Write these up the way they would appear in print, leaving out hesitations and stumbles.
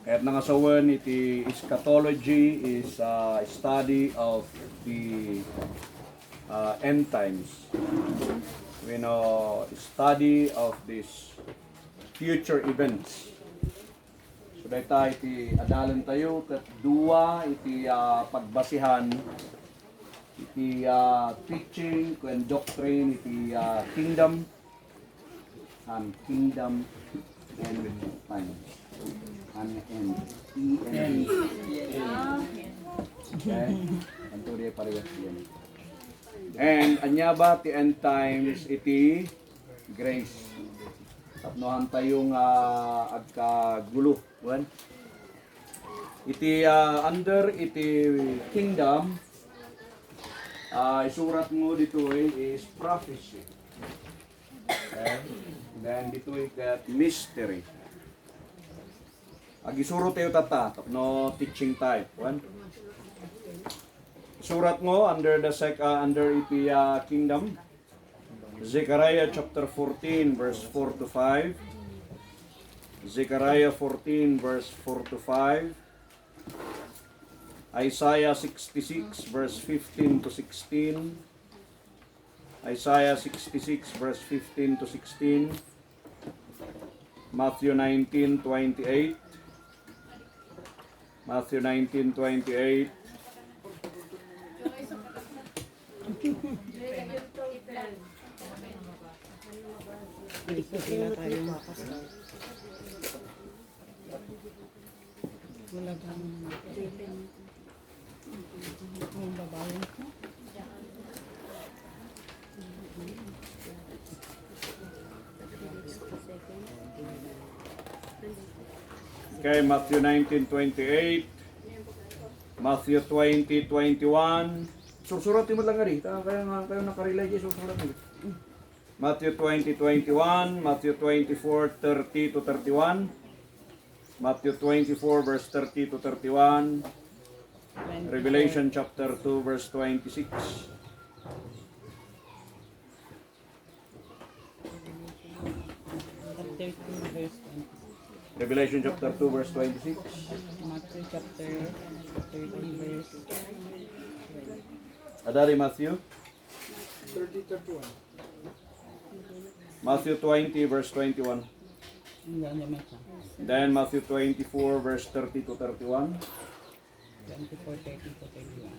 At nangasawan iti eschatology is a study of the end times. We know study of this future events. So dayta iti adalan tayo ket dua iti pagbasihan iti teaching and doctrine iti kingdom and times. And E-N. Okay? Anto dia parehas yan. And anya ba ti end times iti grace. Tapnohan tayong agkagulo. Wan? Iti under iti kingdom, isurat mo dito is prophecy. Okay? Then dito kat mystery. Agisuro tayo tata, no teaching type. One. Surat mo under the under iti kingdom. Zechariah chapter 14 verse 4 to 5. Zechariah 14 verse 4 to 5. Isaiah 66 verse 15 to 16. Isaiah 66 verse 15 to 16. Matthew 19:28. Matthew 19:28. Okay, Matthew 19:28, Matthew 20:21. Susurat mo lang rin. Kayo nakarelay kayo susurat mo. Matthew 20:21, Matthew 24:30 to 31, Matthew 24 verse 30 to 31, Revelation chapter 2 verse 26. Revelation chapter 2 verse 26. Matthew chapter 30 verse Adari Matthew. 30-31. Matthew 20 verse 21. Then Matthew 24 verse 30 to 31. 24:30 to 31.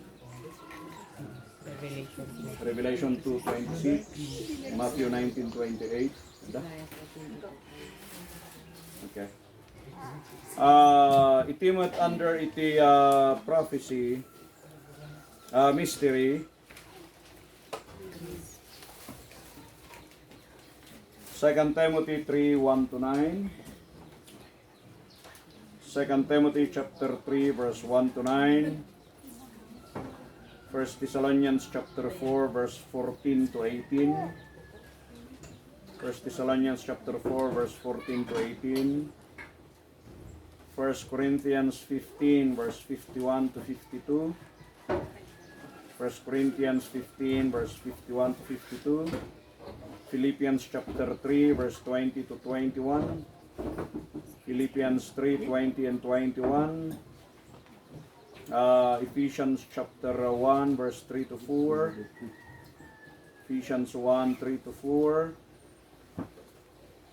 Revelation 2:26. Matthew 19:28. Okay. Itimot under iti prophecy, mystery. Second Timothy 3:1 to 9. Second Timothy chapter 3 verse 1 to 9. First Thessalonians chapter 4 verse 14 to 18. First Thessalonians chapter 4 verse 14 to 18. First Corinthians 15 verse 51 to 52. First Corinthians 15 verse 51 to 52. Philippians chapter 3 verse 20 to 21. Philippians 3:20 and 21. Ephesians chapter 1 verse 3 to 4. Ephesians 1 3 to 4.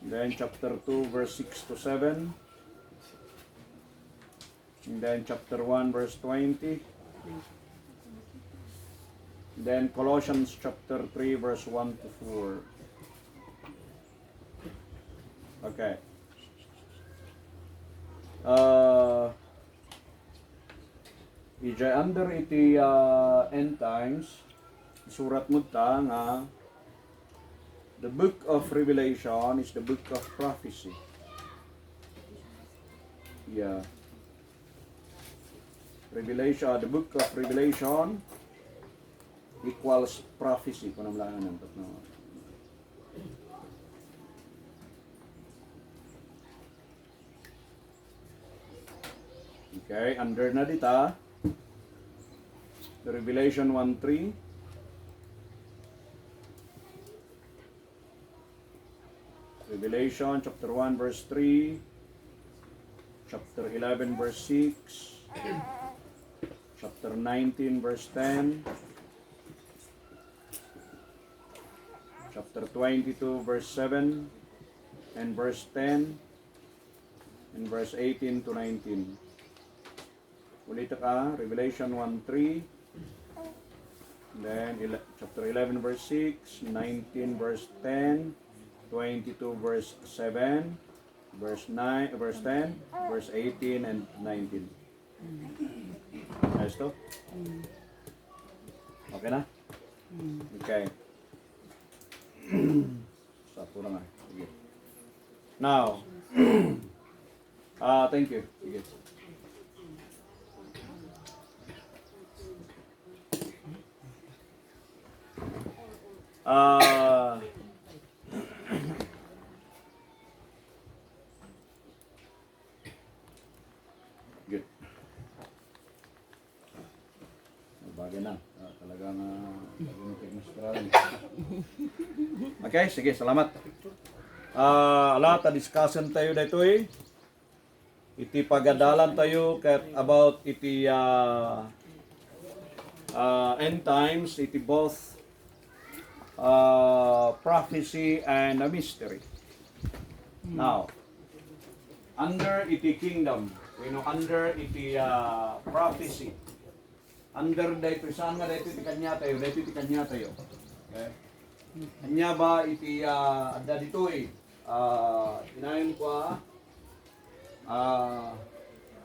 Then chapter 2 verse 6 to 7. And then chapter 1 verse 20. Then Colossians chapter 3 verse 1 to 4. Okay. Ija under iti end times, surat mo ta nga the book of Revelation is the book of prophecy. Yeah. Revelation, the book of Revelation equals prophecy. Kung namlaan ng tatlo. Okay, under na dita, the Revelation 1:3. Revelation chapter 1 verse 3. chapter 11 verse 6, chapter 19 verse 10, chapter 22 verse 7, and verse 10, and verse 18 to 19. Ulit ka, Revelation 1:3, then chapter 11 verse 6, 19 verse 10, 22 verse 7, verse 9, verse 10, verse 18 and 19. Ayos to? Okay na? Okay. Stop ko na nga. Sige. Now, thank you. Sige. Good. Bagay na. Talagang okay, sige, salamat. Alata discussion tayo dito eh. Iti pagadalan tayo about iti end times, iti both prophecy and a mystery. Now, under iti kingdom, under iti prophecy, under dito, saan nga dito iti kanya tayo, okay? Kanya ba iti ada dito eh, inayon ko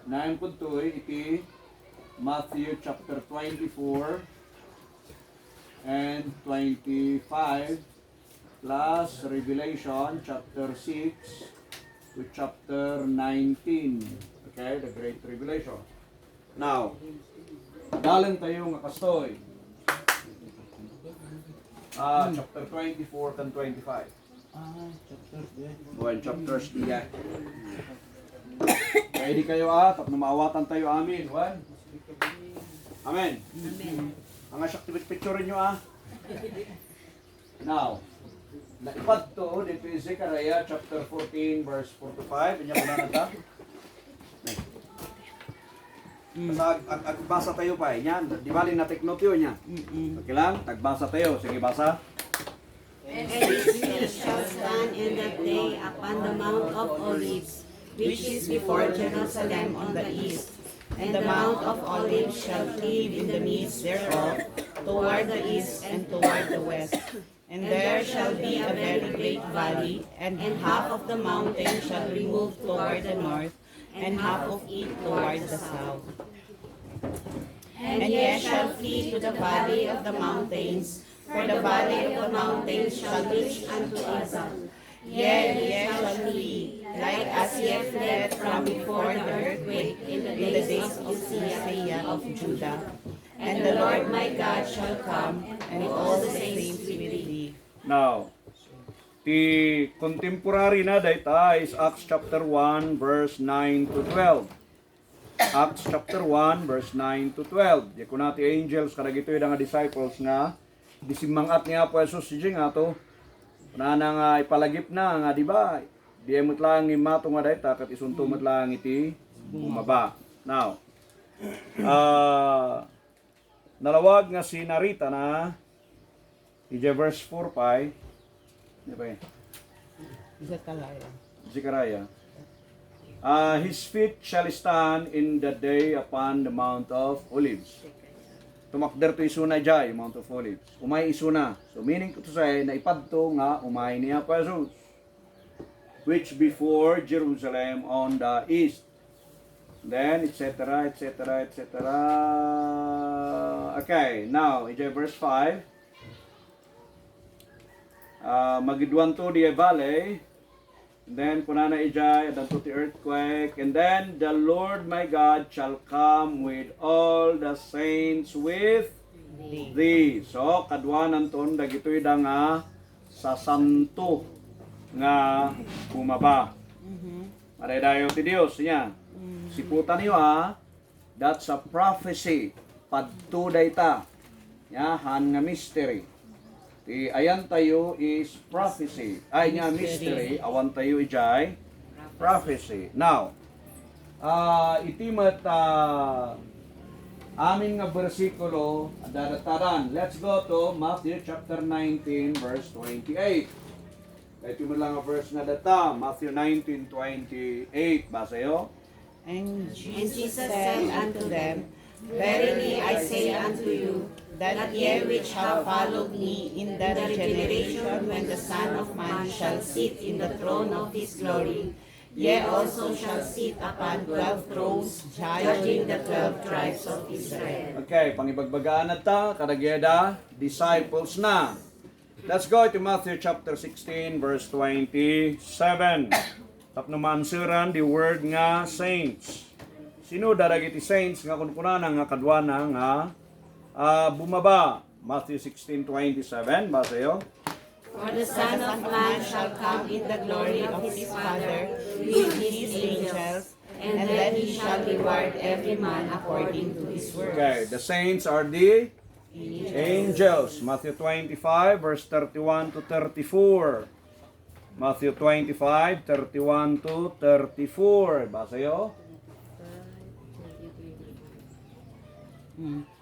inayon ko to eh, iti Matthew chapter 24 and 25 plus Revelation chapter 6 to chapter 19. Okay, the Great Revelation. Now, dalan tayo nga kastoy. Chapter 24 and 25. Buwan chapters diya. Ready kayo tap na maawatan tayo amin. One. Amen. Ang asyak picture nyo Now, naipad to dito yung Zechariah chapter 14 verse 4 to 5. Inya muna na ta. Agbasa tayo pa. Yan. Di bali na take note yun niya. Okay lang? Tagbasa tayo. Sige, basa. And this shall stand in that day upon the Mount of Olives, which is before Jerusalem on the east. And the Mount of Olives shall cleave in the midst thereof, toward the east and toward the west. And there shall be a very great valley, and half of the mountain shall remove toward the north, and half of it toward the south. And ye shall flee to the valley of the mountains, for the valley of the mountains shall reach unto Azal. Ye shall flee, like as ye fled from before the earthquake in the days of Uzziah of Judah. And the Lord my God shall come, and all the saints with thee. Now, the contemporary na data is Acts chapter 1 verse 9 to 12. Acts chapter 1 verse 9 to 12. Di ko nati angels kada gito yung mga disciples nga disimangat niya po Jesus si nga to. Na nga ipalagip na nga di ba? Di emot lang imato nga data kat isuntumot lang iti bumaba. Now, nalawag nga si Narita na ija verse 4-5. Di ba yun? Zechariah. His feet shall stand in the day upon the Mount of Olives. Tumakder to isuna jay, Mount of Olives. Umay isuna. So meaning to say, naipadto nga umay niya pa Jesus. Which before Jerusalem on the east. Then, etc., etc., etc. Okay, now, ija verse 5. Magidwan to the valley. Then, kunana ija, dan to the earthquake. And then, the Lord my God shall come with all the saints with thee. So, kadwanan ton, dagitoy da nga sa santo nga bumaba. Maredayo ti Dios niya. Siputan niyo that's a prophecy. Padto dayta. Han nga mystery. Ayan tayo is prophecy. Ay nga mystery, awan tayo ijay prophecy. Now, itimat amin nga bersikulo darataran. Let's go to Matthew chapter 19 verse 28. Ito mo lang ang verse na data, Matthew 19:28. Basa yo. And And Jesus said unto them, Verily I say unto you, that ye which have followed me in the generation when the Son of Man shall sit in the throne of his glory, ye also shall sit upon 12 thrones, judging the 12 tribes of Israel. Okay, pangibagbagaan na ta, kadagyada, disciples na. Let's go to Matthew chapter 16 verse 27. Tapno mansuran the word nga saints. Sino daragiti saints nga kunkunan nga kadwana nga bumaba? Matthew 16:27, basa yo. For the Son of Man shall come in the glory of his Father with his angels, and then he shall reward every man according to his works. Okay, the saints are the angels. Matthew 25 verse 31 to 34. Matthew 25, 31 to 34. Basa yo.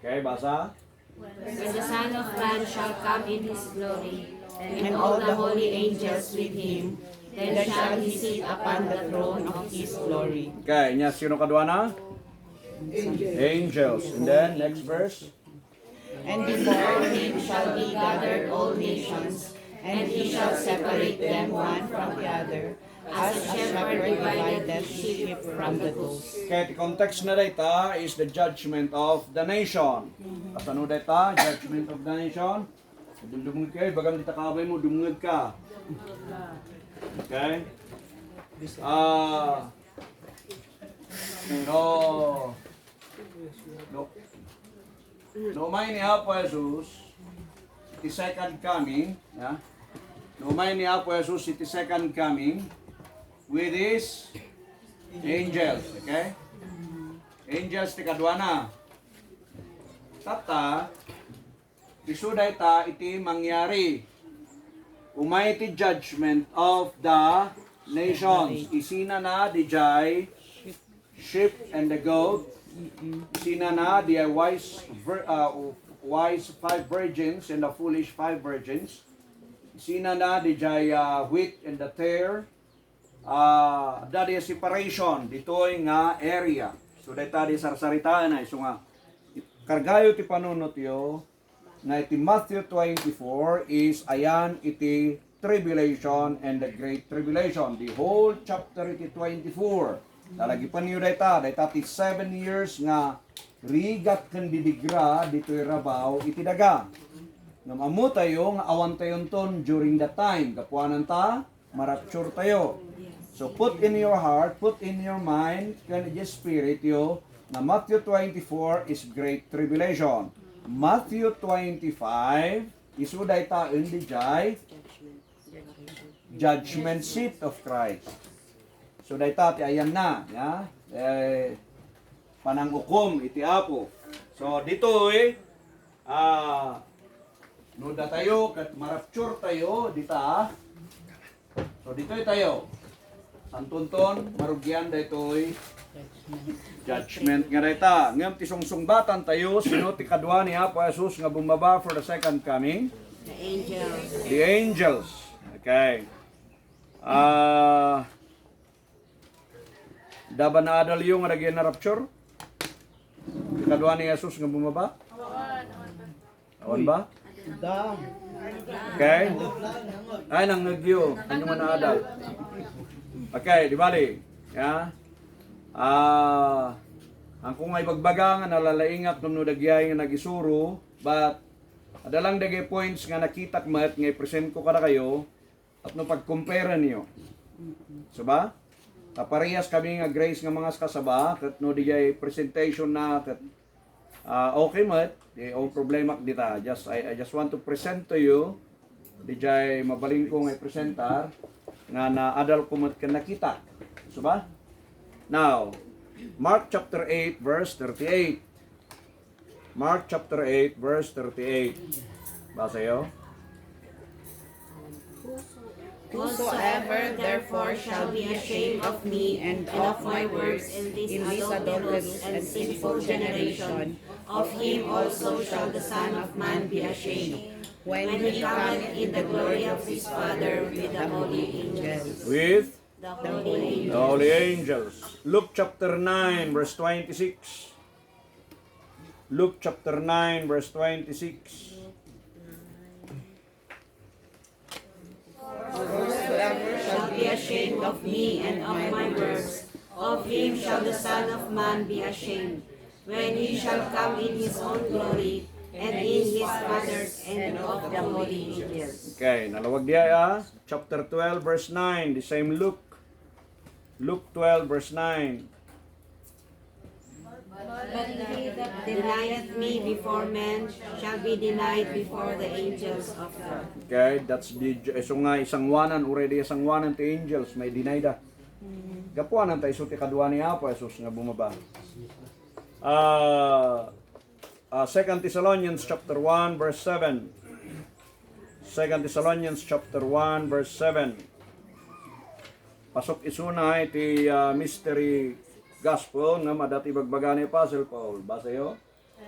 Okay, basa. When the Son of Man shall come in his glory, and all the holy angels with him, then shall he sit upon the throne of his glory. Okay, nya sino kadwana? Angels. And then next verse. and before Him shall be gathered all nations, and he shall separate them one from the other, as a shepherd divided the sheep from the goats. Okay, the context na data is the judgment of the nation. Kasano data? Judgment of the nation. Dumungod kayo, bagang dita kabay mo, dumungod ka. Okay? No may ni Apo Jesus, the second coming, yeah? No may ni Apo Jesus, the second coming, with his angels, okay? Angels ti kadwana. Tata, isuday ta iti mangyari. Umay ti judgment of the nations. Isina na di jay sheep and the goat. Isina na di wise 5 virgins and the foolish 5 virgins. Isina na di jay wheat and the tare. That is separation ditoy nga area. So data di sarsaritaan na iso nga kargayo ti panunot yo na iti Matthew 24 is ayan iti tribulation and the great tribulation. The whole chapter iti 24. Dalagi pa niyo data ti 7 years nga rigat kan bibigra ditoy rabaw iti daga. Ngamamu tayo nga awan tayon ton during that time. Kapuanan ta, marapture tayo. So put in your heart, put in your mind, kan your spirit yo, na Matthew 24 is great tribulation. Matthew 25, isuday ta di jay judgment seat of Christ. So dayta ti ayan na, ya. Panangukom iti Apo. So dito nuda tayo kat marapture tayo dita. So dito tayo. Santunton marugyan daytoy judgment nga dayta. Ngem ti sungsungbatan tayo sino ti kadwa ni Apo Jesus nga bumaba for the second coming? The angels. The angels. Okay. Daba na adal yung nga nagyan na rapture? Kadwa ni Jesus nga bumaba? Awan ba? da Okay? Ay, nang nagyo. Ano nga na adal? Okay, di bali. Yeah? Ang kung ay bagbaga nga nalalaingat nung nudagyay nga nagisuro, but adalang dagay points nga nakita mat nga i-present ko kada kayo at no pag-compare niyo. So ba? Parehas kami nga grace nga mga kasaba kat no digay presentation na kat okay mat, di o problema dita. I just want to present to you dijay mabaling ko nga i-presentar nga na adal ko mat ka nakita. So ba? Now, Mark chapter 8 verse 38. Mark chapter 8 verse 38. Basa yo. Whosoever therefore shall be ashamed of me and of my words in this adulterous and sinful generation, of him also shall the Son of Man be ashamed, when he cometh in the glory of his Father with the holy angels. With The holy the angels. holy angels. Luke chapter 9, verse 26. Luke chapter 9, verse 26. Whosoever Shall be ashamed of me and of my words, of him shall the Son of Man be ashamed, when he shall come in his own glory, and in his Father's and of the holy angels. Okay, nalawag diya chapter 12, verse 9. The same Luke. Luke 12, verse 9. But he that denieth me before men shall be denied before the angels of God. Okay, that's the so nga isang wanan already isang wanan ti angels may deny da. Gapuanan tayo so ti kadwa ni Apo Jesus nga bumaba. 2 Thessalonians chapter 1 verse 7. 2 Thessalonians chapter 1 verse 7. Pasok isuna iti mystery gospel nga madati bagbaga ni Apostle Paul. Basa yo.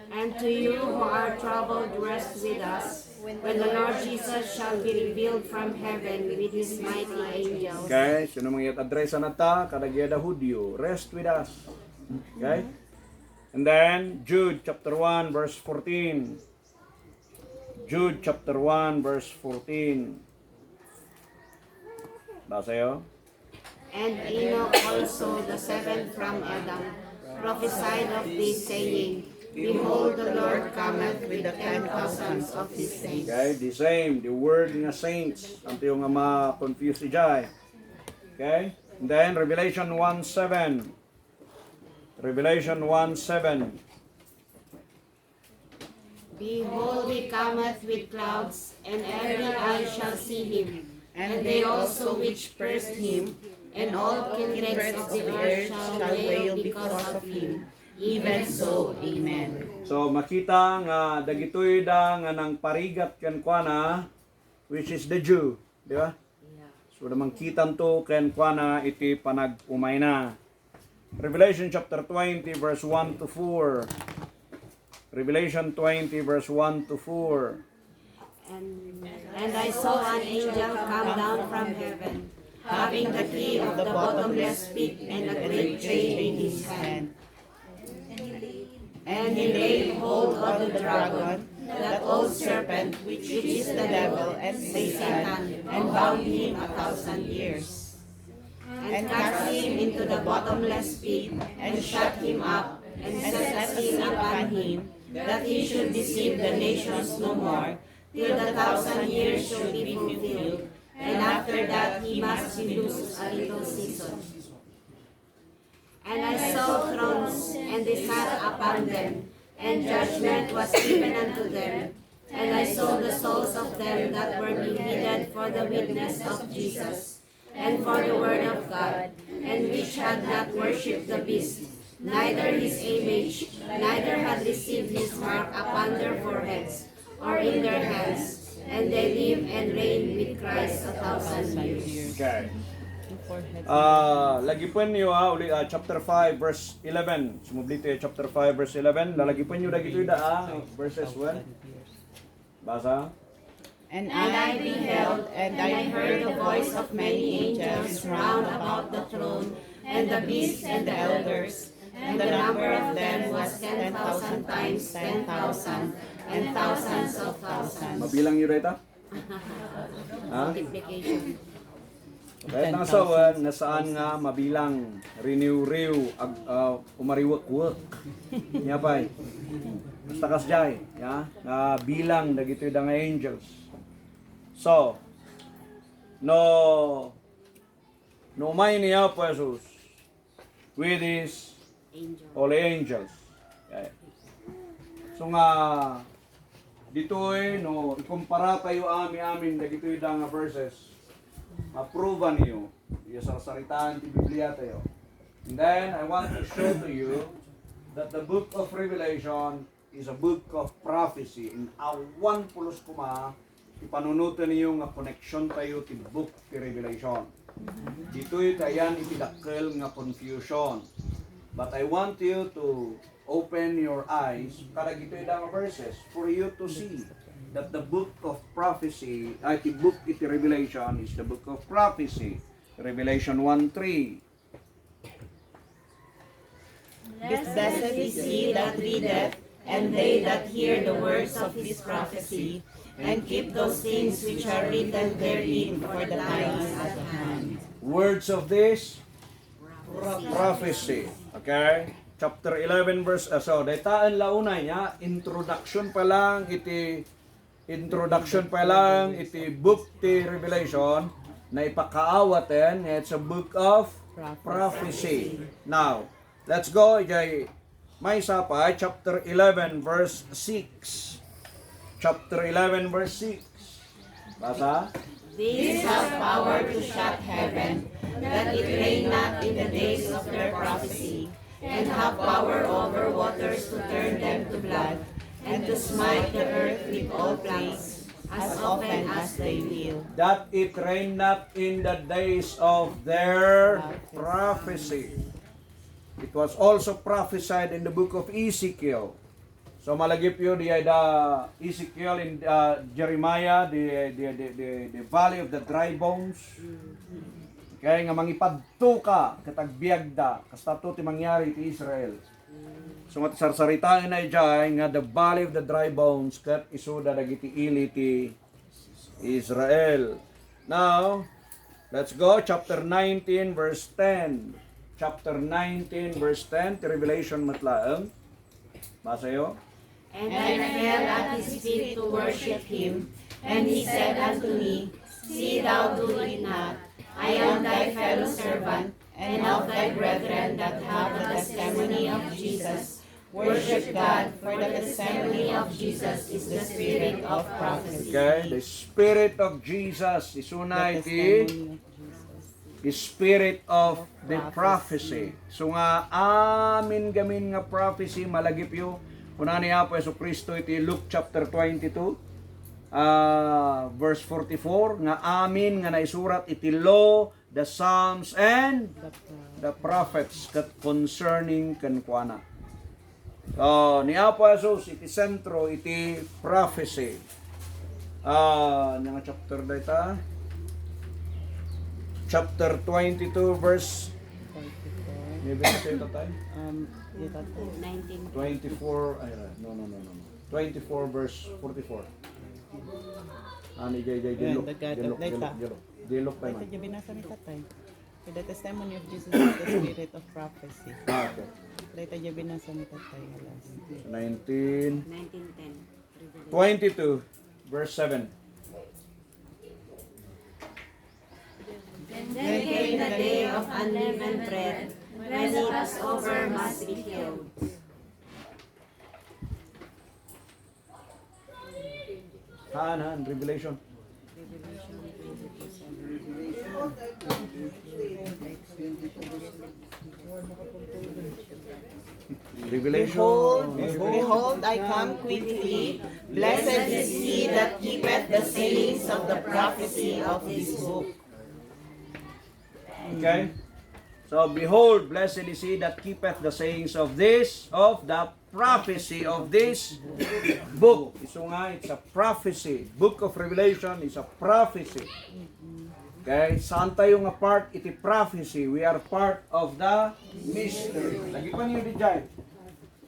And to you who are troubled, rest with us, when the Lord Jesus shall be revealed from heaven with his mighty angels. Okay, sino mangyat adresa na ta kadagyada Hudyo, rest with us. Okay? And then Jude chapter 1 verse 14. Jude chapter 1 verse 14. Basa yo. And Enoch also, the seventh from Adam, prophesied of this, saying, Behold, the Lord cometh with the 10,000s of his saints. Okay, the same, the word nga saints, anto yung nga ma-confuse si Jai. Okay? And then Revelation 1:7. Revelation 1:7. Behold, he cometh with clouds, and every eye shall see him, and they also which pierced him, and all kindreds of the earth shall wail because of him. Even so, Amen. So makita nga dagitoy da nga nang parigat ken kuana which is the Jew, di ba? So namang kitan to ken kuana iti panagumay na. Revelation chapter 20 verse 1 to 4. Revelation 20 verse 1 to 4. And I saw an angel come down from heaven, having the key of the bottomless pit and a great chain in his hand. And he laid hold on the dragon, that old serpent, which is the devil and Satan, and bound him 1,000 years. And cast him into the bottomless pit, and shut him up, and set a seal upon him, that he should deceive the nations no more, till the 1,000 years should be fulfilled. And after that he must be loosed a little season. And I saw thrones, and they sat upon them, and judgment was given unto them. And I saw the souls of them that were beheaded for the witness of Jesus, and for the word of God, and which had not worshipped the beast, neither his image, neither had received his mark upon their foreheads, or in their hands. And they live and reign with Christ 1,000 years. Okay. Lagi po niyo chapter 5 verse 11. Sumublito chapter 5 verse 11. Lalagi po niyo dagito verses 1. Basa. And I beheld, and I heard the voice of many angels round about the throne, and the beasts and the elders. And the number of them was 10,000 times 10,000, and thousands of thousands. Mabilang niyo reta? Ha? Multiplication. Kahit nasawan, nasaan nga mabilang, renew, umariwak-wak. Niya pa basta kasjay, ya? Bilang, dagito yung nga angels. So, no may niya po Jesus with his holy angels. Okay. So nga, dito no, ikumpara tayo amin dagito yung nga verses. Approve niyo. Yung sa saritaan ti Biblia tayo. And then, I want to show to you that the book of Revelation is a book of prophecy. In awan pulos kuma, ipanunutan niyo nga connection tayo ti book ti Revelation. Dito'y tayan itidakkel nga confusion. But I want you to open your eyes para gito'y mga verses for you to see that the book of prophecy, the book iti Revelation is the book of prophecy. Revelation 1:3. Blessed is he that readeth, and they that hear the words of this prophecy, and keep those things which are written therein, for the time is at hand. Words of this prophecy. Okay? Chapter 11 verse so daytaan launay niya introduction pa lang iti book ti Revelation na ipakaawaten it's a book of prophecy. Now, let's go jay may sapa chapter 11 verse 6. Chapter 11 verse 6. Basa? These have power to shut heaven, that it rain not in the days of their prophecy, and have power over waters to turn them to blood, and to smite the earth with all plagues, as often as they will. That it rain not in the days of their prophecy. It was also prophesied in the book of Ezekiel. So malagip yun the Ezekiel in Jeremiah, the valley of the dry bones. Kaya nga mangipadto ka katagbiagda kastato ti mangyari ti Israel. So nga sarsaritaan na ijay nga the valley of the dry bones kat isuda dagiti ili ti Israel. Now, let's go chapter 19 verse 10. Chapter 19 verse 10 ti Revelation matlaeng. Basa yo. And I fell at his feet to worship him, and he said unto me, See thou do it not. I am thy fellow servant, and of thy brethren that have the testimony of Jesus. Worship God, for the testimony of Jesus is the spirit of prophecy. Okay, the spirit of Jesus isunay ti spirit of the prophecy. So nga amin gamin nga prophecy malagip yo una ni Apo Jesucristo iti Luke chapter 22 verse 44 nga amin nga naisurat iti law, the Psalms and the prophets concerning kankwana. So ni Apo Jesus iti sentro iti prophecy. Nga chapter data chapter 22 verse 24 verse 44. Ani jay dilok pa man. Ito binasa ni tatay. For the testimony of Jesus is the spirit of prophecy. Okay. Ito binasa ni tatay. 19:10 22 verse 7. Then came the day of unleavened bread, when the Passover must be killed. Han, Revelation. Revelation. Behold, I come quickly. Blessed is he that keepeth the sayings of the prophecy of this book. Okay? So, behold, blessed is he that keepeth the sayings of the prophecy of this book. So nga, it's a prophecy. Book of Revelation is a prophecy. Okay? Saan tayo nga part iti prophecy? We are part of the mystery. Lagi pa niyo di dyan.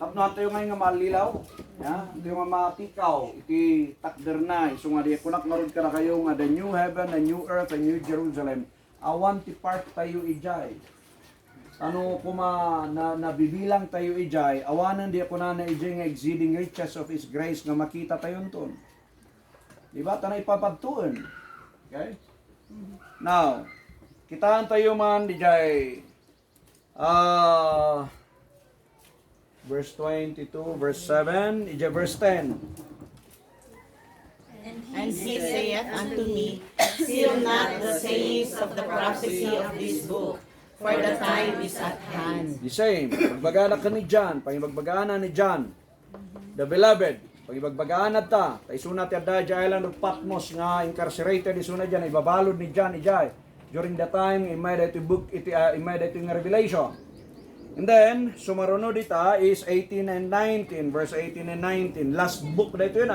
Tapno tayo ngayon nga malilaw. Ya? Ito yung matikaw. Iti takder na. So nga, di kunak marod ka na kayo nga the new heaven, the new earth, the new Jerusalem. Awan ti part tayo ijay. Ano kuma nabibilang tayo ijay, awanan di ako na ijay nga exceeding riches of His grace nga makita tayo ton. Diba? Tanay ipapadtuon. Okay? Now, kitaan tayo man ijay verse 22, verse 7, ijay verse 10. And he saith unto me, Seal not the sayings of the prophecy of this book, for the time is at hand. The same. Pagbagana ka ni John, pagbagana ni John, the beloved, pagibagbagaan na ta, isuna ti adda di island of Patmos nga incarcerated isuna dyan, ibabalod ni John ijay during the time imay dito book iti imay dito nga Revelation. And then sumaruno dita is 18 and 19, verse 18 and 19. Last book dito yun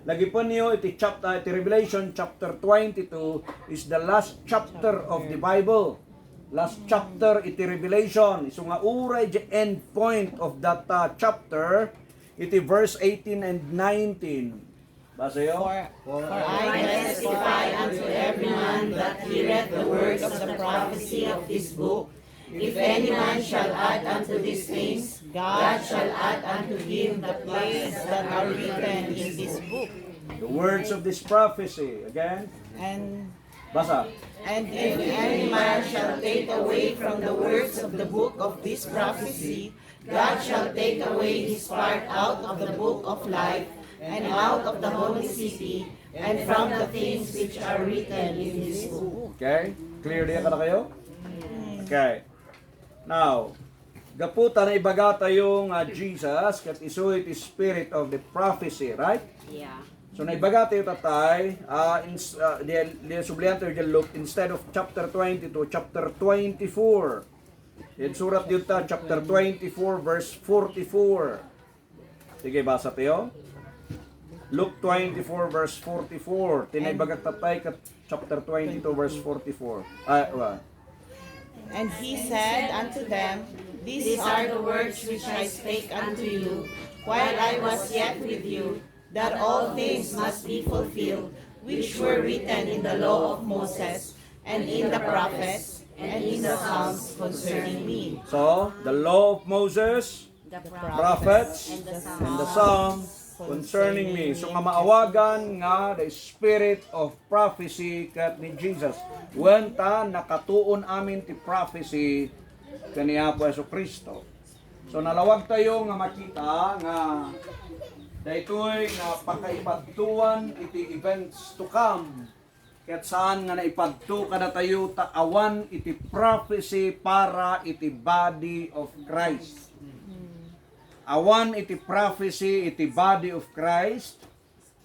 lagi po niyo iti chapter iti Revelation chapter 22 is the last chapter of the Bible. Last chapter iti Revelation. Iso nga uray the end point of that chapter iti verse 18 and 19. Basa yo? For I testify unto every man that heareth the words of the prophecy of this book. If any man shall add unto these things, God shall add unto him the plagues that are written in this book. The words of this prophecy. Again? And Basa. And if any man shall take away from the words of the book of this prophecy, God shall take away his part out of the book of life, and out of the holy city, and from the things which are written in this book. Okay? Clear diyan kada kayo? Okay. Now, gaputa na ibaga tayo nga Jesus, kat iso it is spirit of the prophecy, right? Yeah. So naibaga tayo tatay, di sublihan tayo dyan look, instead of chapter 22, chapter 24. Yan surat dito chapter 24, verse 44. Sige, basa tayo. Luke 24, verse 44. Tinaibagat tatay kat chapter 22, verse 44. And he said unto them, These are the words which I spake unto you, while I was yet with you, that all things must be fulfilled, which were written in the law of Moses, and in the prophets, and in the Psalms concerning me. So, the law of Moses, The prophets, and the Psalms concerning me. So nga maawagan nga the spirit of prophecy kat ni Jesus. When ta nakatuon amin ti prophecy kaniya po Yesu Kristo. So nalawag tayo nga makita nga daytoy nga pakaipatuan iti events to come. Ket saan nga naipadto kada tayo taawan iti prophecy para iti body of Christ. Awan iti prophecy iti body of Christ,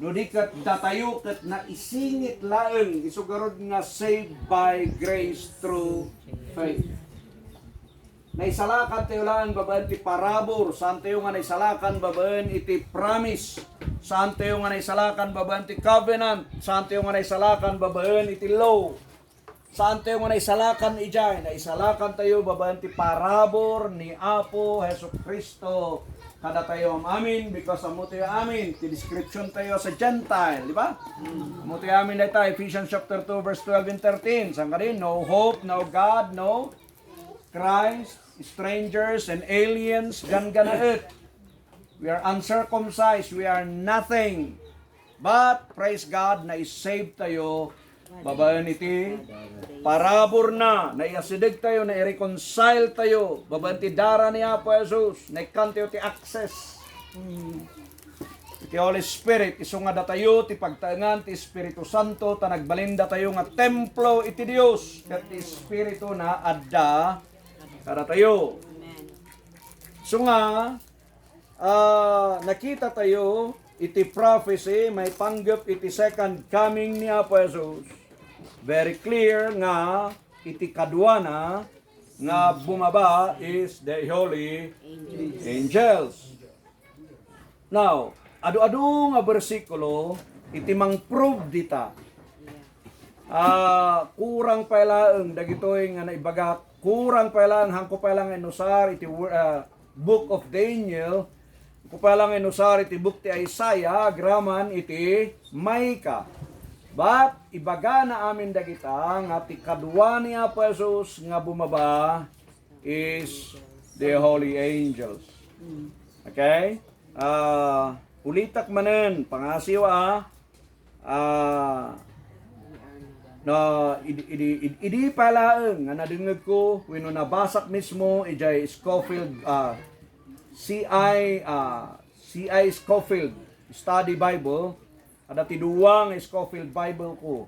no di kat datayo kat naisingit laeng isugarod nga saved by grace through faith. Naisalakan tayo lang babaan ti parabor, saan tayo nga naisalakan babaan iti promise, saan tayo nga naisalakan babaan ti covenant, saan tayo nga naisalakan babaan iti law, saan tayo nga naisalakan ijay, naisalakan tayo babaan ti parabor ni Apo Hesus Kristo, kada tayo amin, because amo tayo amin, ti description tayo sa Gentile, di ba? Amo tayo amin na tayo, Ephesians chapter 2, verse 12 and 13, saan ka rin? No hope, no God, no Christ, strangers and aliens, ganaet. We are uncircumcised, we are nothing. But, praise God, na isave tayo, babayan iti, parabor na iasideg tayo, na i-reconcile tayo, babayan ti dara ni Apo Jesus, na ikan tayo ti access. Ti Holy Spirit, iso nga datayo, ti pagtaengan, ti Espiritu Santo, ta nagbalinda tayo nga templo iti Dios, kat ti Espiritu na adda, kada tayo. So nga, nakita tayo, iti prophecy, may panggap iti second coming ni Apo Jesus. Very clear nga, iti kadwa na, nga bumaba is the holy angels. Now, adu-adu nga bersikulo, iti mang prove dita. Kurang pailaeng, dagitoy nga naibaga, kurang pailaeng, hangko pailaeng inusar, iti book of Daniel, kupalang inusar iti book ti Isaiah, graman iti Micah. But ibaga na amin dagita nga ti kadwa ni Apo Jesus nga bumaba is the holy angels. Okay? Ulitak manen pangasiwa na idi palaeng nga nadungeg ko wenno nabasak mismo ijay Scofield C.I. Scofield Study Bible, ada ti duwang Scofield Bible ko.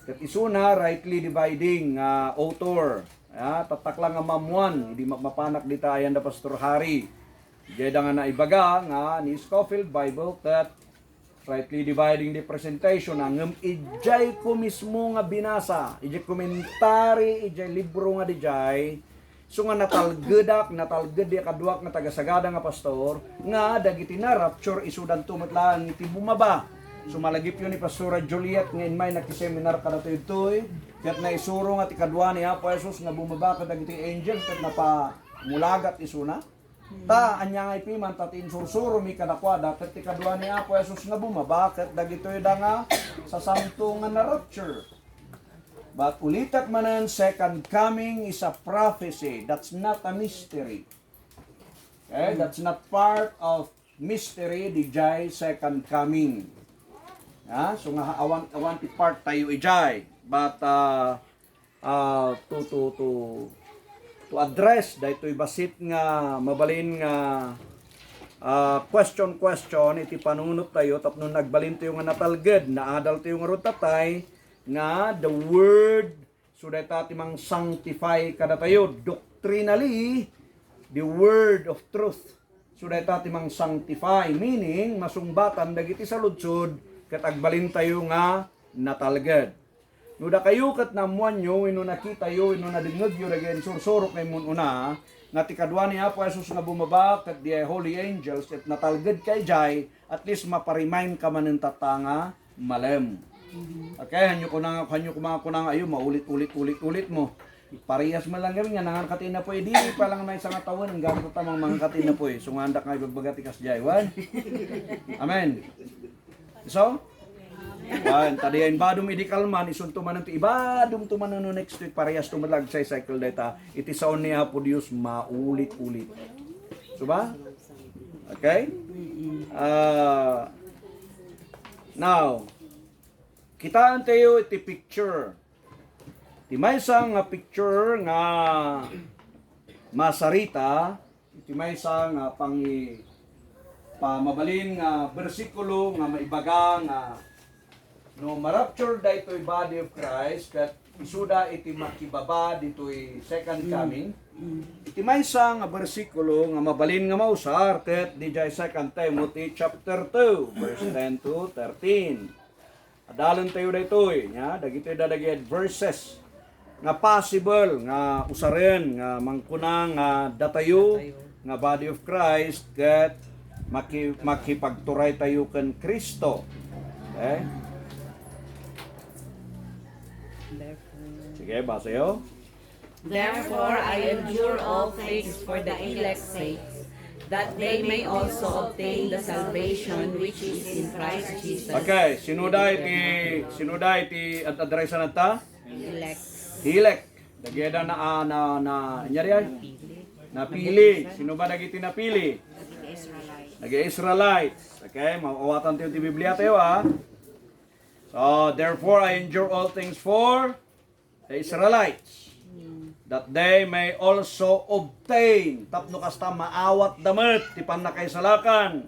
Ket isuna rightly dividing author. Tatak lang nga mamuan, hindi mapanak dita ayan da Pastor Harry. Jeda nga naibaga nga ni Scofield Bible ket rightly dividing the presentation, ang ijay ko mismo nga binasa, ijay komentary, ijay libro nga dijay, so nga natalgedak ya kaduak nga tagasagada nga pastor, nga dagiti na rapture isudan tumatlaan iti bumaba. So malagip yun ni Pastora Juliet nga inmay nakiseminar kada tuytoy, ket na isuro nga ti kadwa ni Apo Jesus nga bumaba ka dagiti angels ket napamulagat isuna. Ta anya nga ipiman ta tin sursuro mi kadakwada ket ti kadwa ni Apo Jesus nga bumaba ket dagitoy da nga sa santo nga na rapture. But ulitak manan, second coming is a prophecy. That's not a mystery. Okay? That's not part of mystery, the Jai second coming. So nga awan ti part tayo ijay. But to address daytoy basit nga mabalin nga question iti panunot tayo tapno nagbalin tayo nga natalged na adal tayo nga rutatay nga the word so dayta timang sanctify kada tayo doctrinally the word of truth so dayta timang sanctify meaning masungbatan dagiti sa ludsod ket agbalin tayo nga natalged. No da kayo ket namuan nyo ino nakita yo ino nadingeg yo again sursurok kay mun una nga ti kadwa ni Apo Jesus nga bumaba ket the holy angels ket natalged kay jay at least maparemind ka man tatanga malem. Okay, hanyo ko mga ayo maulit-ulit mo. Parehas man lang gawin nga nangan katina po di pa lang na isang tawon ang gamit tamang mga katina po so nga andak nga ibagbagati kas jay wan. Amen. So, wan tadi ayin badum medical man isun tumanan ti ibadum tumanan no next week parehas tumalag sa cycle data. Iti saon ni Apo Dios maulit-ulit. So ba? Okay? Now, kitaan tayo iti picture. Iti maysa nga picture nga masarita, iti maysa nga pamabalin nga bersikulo nga maibaga nga no marapture daytoy body of Christ ket isuda iti makibaba ditoy second coming. Iti maysa nga bersikulo nga mabalin nga mausar ket dijay 2 Timothy chapter 2 verse 10 to 13. Adalon tayo daytoy nya dagitoy dadagit verses nga possible nga usaren nga mangkunang nga datayo nga body of Christ ket makipagturay tayo ken Kristo. Okay? Sige, basa yo. Therefore I endure all things for the elect's sake, that they may also obtain the salvation which is in Christ Jesus. Okay, sinuda iti at adresan nata? Elect. Elect. Dageda na nyari ay? Napili. Sino ba dagiti napili? Nag-Israelites. Okay, mawawatan tayo ti Biblia tayo So, therefore I endure all things for the Israelites, that they may also obtain tapno kasta maawat damet ti pannakaisalakan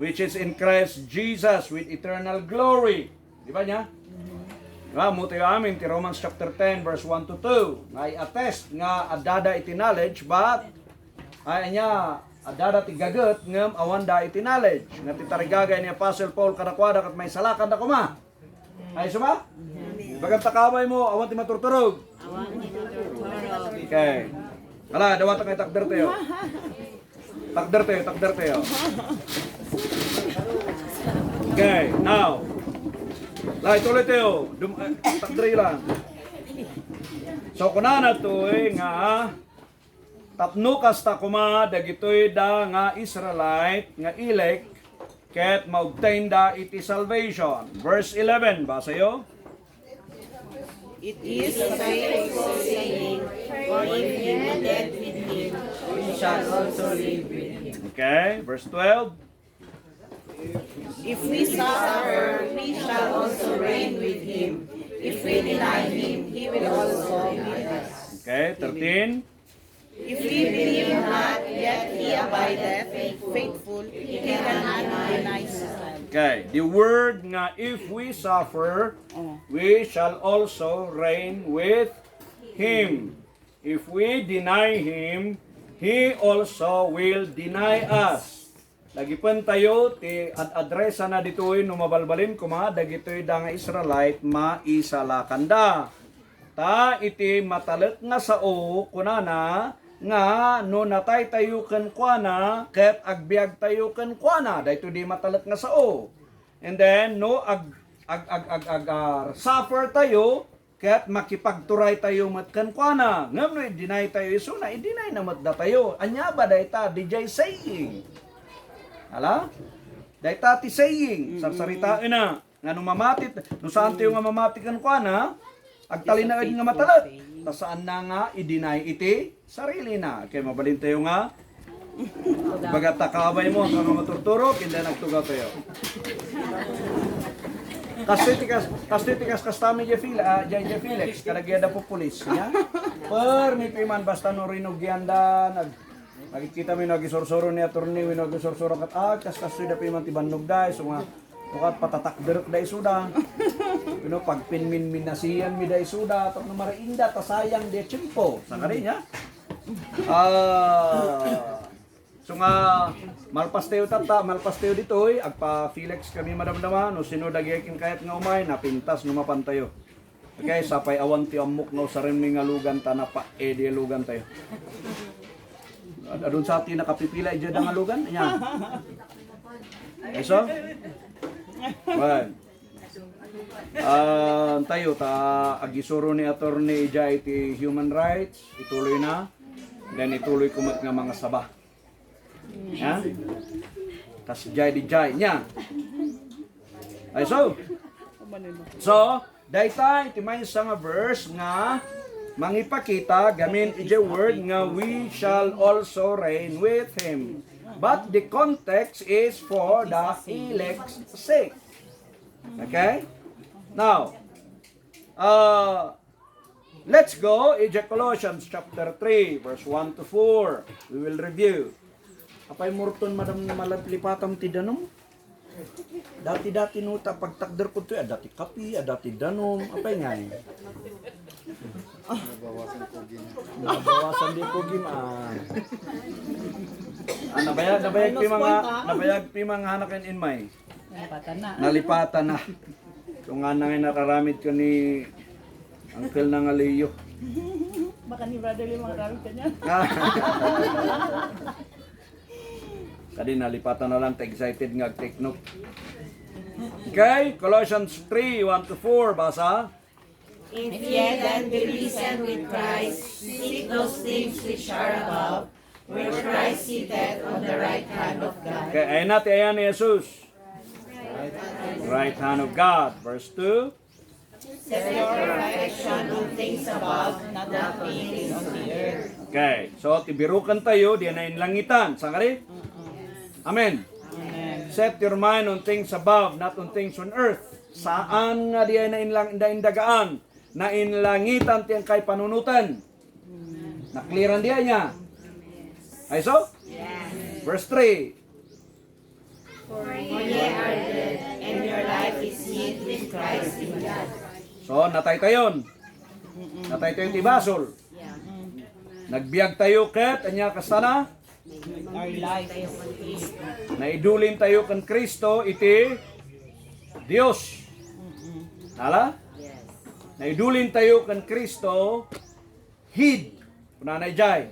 which is in Christ Jesus with eternal glory. Di ba niya? Diba? Mo tayo amin ti Romans chapter 10 verse 1 to 2 nga i-attest nga adada iti knowledge but ay niya adada ti gaget ngem awanda iti knowledge nga ti tarigagay ni Apostle Paul kadakwada kat may salakan da kuma. Ay suma? Bagang takaway mo awan ti maturturog. Okay. Ala, dawa ta kay takder tayo. Takder tayo. Okay, now. Lai tuloy tayo. Takder lang. So kunana to nga tapno kasta kuma dagitoy da nga Israelite nga elect ket maobtain da iti salvation. Verse 11 basa yo. It is The faithful saying, for if ye be dead with him, we shall also live with him. Okay, verse 12. if we suffer, we shall also reign with him. If we deny him, he will also be with us. Okay, 13. If we believe not, yet he abideth faithful, he cannot deny himself. Okay, the word nga if we suffer, we shall also reign with him. If we deny him, he also will deny us. Lagipon tayo, ti adresa na dito'y numabalbalin kuma, dagito'y da nga Israelite, maisalakanda. Ta iti matalek nga sao, kunana, nga no natay tayo ken kuana, ket agbiag tayo ken kuana, dahito di matalek nga sao. And then, no suffer tayo, ket makipagturay tayo matken kuana. Ngam no, i-deny tayo isuna, i-deny na matda tayo. Anya ba dayta, DJ saying. Hala? Dahil tati saying, sarsaritain na, nga nung mamatit, nung saan tayo nga mamatikan ko na, agtalinaad nga matalat, ta saan na nga i-deny iti, sarili na. Kaya mabalin tayo nga, bagat takabay mo, kung maturturok, hindi nagtugaw tayo. Kastitikas kastami Jay Felix, kalagyada po pulis, ya? Per, may piman, basta no rinugyan nakikita mo yung nagisorsoro ni attorney, yung nagisorsoro kat kas da piman tibannog dahil, so nga, tukat patatakderok dahil suda. Pag pinmin nasiyan mi dahil suda, tapos na mariinda, tasayang de chimpo. Saka rin, ya? So nga, malpas tayo dito'y, agpa Felix kami madamdaman, no sino dagyakin kahit nga umay, napintas, numapan tayo. Okay, sapay awan ti amok nga usarin mi nga lugan, tanapa, edi lugan tayo. Adun sa atin nakapipila dyan ang alugan niya. So? Well. Tayo agisuro ni attorney ija iti human rights, ituloy na. Then ituloy kumat nga mga saba. Ya? Tas jay di jay niya. Ay so, dayta iti may isang verse nga mangipakita gamin iti word nga we shall also reign with him. But the context is for the elect's sake. Okay? Now, let's go iti Colossians chapter 3 verse 1 to 4. We will review. Apay murton madam malaplipatam ti danom? Dati nuta pagtakder ko to, dati kapi, dati danom, apay nga ni. Nabawasan di ko gim. Nabayag pi mga hanakin in may. Nalipatan na. Kung nga na nararamid ko ni Uncle na nga Leo. Baka ni brother yung mga ramit kanya. Kadi nalipatan na lang, excited nga take note. Okay, Colossians 3, 1 to 4, basa. If ye then be risen with Christ, seek those things which are above, where Christ sitteth on the right hand of God. Okay, ayun natin, ayan ni Jesus. Right hand of God. Verse 2. Set your affection on things above, Not the things on the earth. Okay, so tibirukan tayo, diyan na inlangitan. Sangari? Amen. Set your mind on things above, not on things on earth. Saan nga diyan na indagaan? Na inlangitan tiyang kay panunutan. Nakliran diyan niya. Ay so? Verse 3. For ye are dead, and your life is hid with Christ in God. So, natay tayon. Natay tayon tibasol. Nagbiag tayo ket, anya kasana? Our life is Naidulin tayo kan Kristo, iti Dios. Hala? Naidulin tayo kan Kristo, hid. Kunanay jay.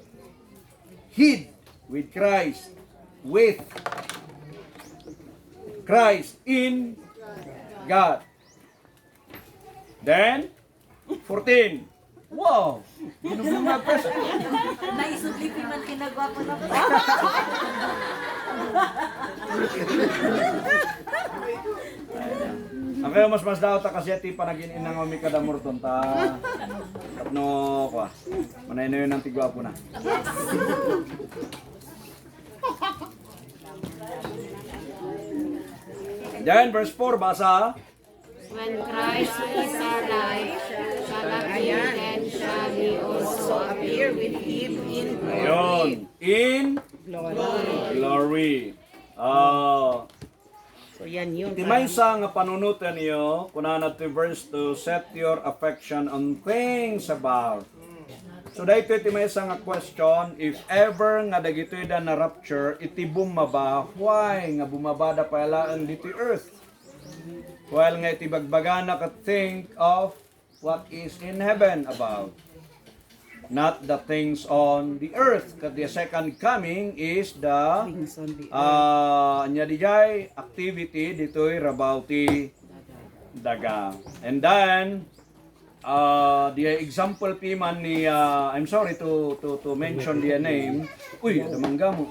Hid with Christ. With Christ in God. Then, 14. Wow! Ginugulungan pa siya. Naisudlipin man kinagawa ko na po. Ang kayo mas daw ta kasi ati panagin inang umi kada murton ta. Tapno kwa. Manay na yun ang tigwa po na. Then verse 4 basa. When Christ is our life, shall appear, then shall we also appear with him in glory. Ayun. In glory. So yan yun. Timay sa nga panunutan niyo, kunana to verse 2, set your affection on things above. So dahito iti may nga question, if ever nga dagitoy da na rapture, iti bumaba, why nga bumaba da palaan dito earth? While nga iti bagbagana ka think of what is in heaven about. Not the things on the earth. Because the second coming is the Things on the nya dijay activity ditoy rabauti daga. And then the example piman ni I'm sorry to mention the name. Uy, damangga mo.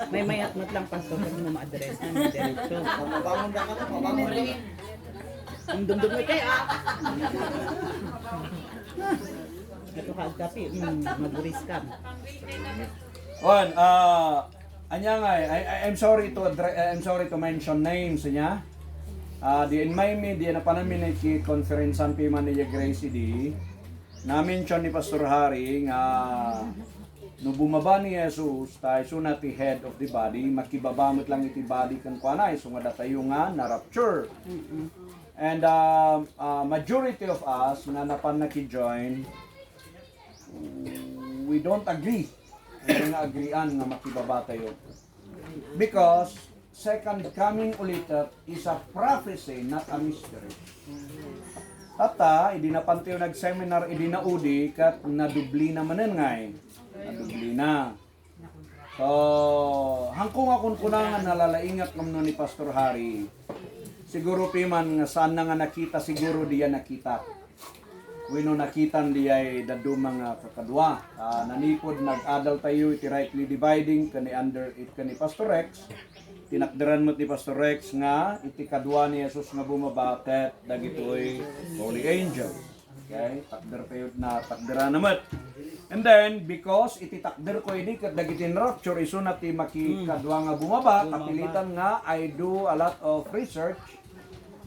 May mayat-mat lang pastor kasi mo ma-address na diretso. Ang dumdum mo kayo Ito kaagkapi, maguris ka. One, anya nga I'm sorry to mention names niya. Di in my media na panamin ki conferencean pi man ni Gracie di. Na-mention ni Pastor Hari nga no bumaba ni Jesus tayo sunat ti head of the body, makibabamot lang iti body kan kuanay so nga tayo nga na rapture. And majority of us na napan naki-join, we don't agree. Hindi nga agreean nga makibaba tayo. Because second coming ulit is a prophecy, not a mystery. Tata, idi na pantayo nag-seminar, idi na udi, kat nadubli na manen ngay. Nadubli na. So, hangkong akong kunangan nalalaingat ng ni Pastor Hari. Siguro piman nga saan na nga nakita, siguro diya nakita. Wino nakitan diay dadu mga kakadwa. Nanipod nag-adal tayo iti rightly dividing kani under it kani Pastor Rex. Tinakderan mo ti Pastor Rex nga iti kadwa ni Jesus nga bumabaket dagitoy holy angels. Okay? Takder tayo na takderan naman. And then because iti takder ko ini ket dagiti rapture iso na ti makikadwa nga bumaba, kapilitan nga I do a lot of research.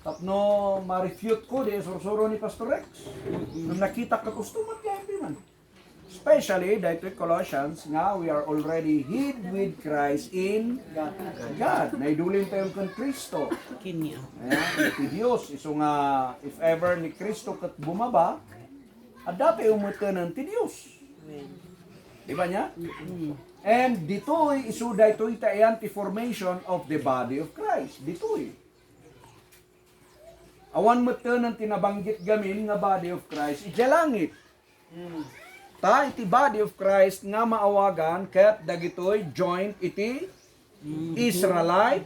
Tapno ma-refute ko di sursuro ni Pastor Rex. Nung nakita ka customer kaya man. Especially dahil Colossians nga we are already hid with Christ in God. Naidulin tayo kang Kristo. Kinya. Ayan, iti Diyos. Iso nga if ever ni Kristo kat bumaba, at dati umutanan ti Diyos. Di ba niya? And dito'y iso dahil tayan ti formation of the body of Christ. Dito'y. Awan mo ng tinabanggit gamin nga body of Christ, ijalangit. Ta, iti body of Christ nga maawagan, kaya't dagitoy joint iti Israelite,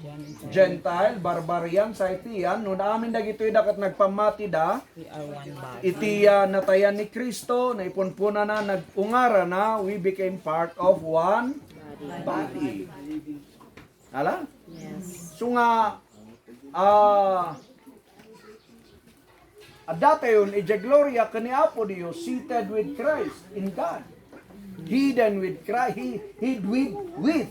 Gentile, Barbarian, sa itiyan. No naamin dagitoy dakat nagpamati da, We are one body. iti natayan ni Kristo, na ipunpuna na, nagungara na, we became part of one body. Hala? Yes. So nga, at dati yun, ija gloria kani Apo Dios, seated with Christ in God. Hidden with Christ, hid with,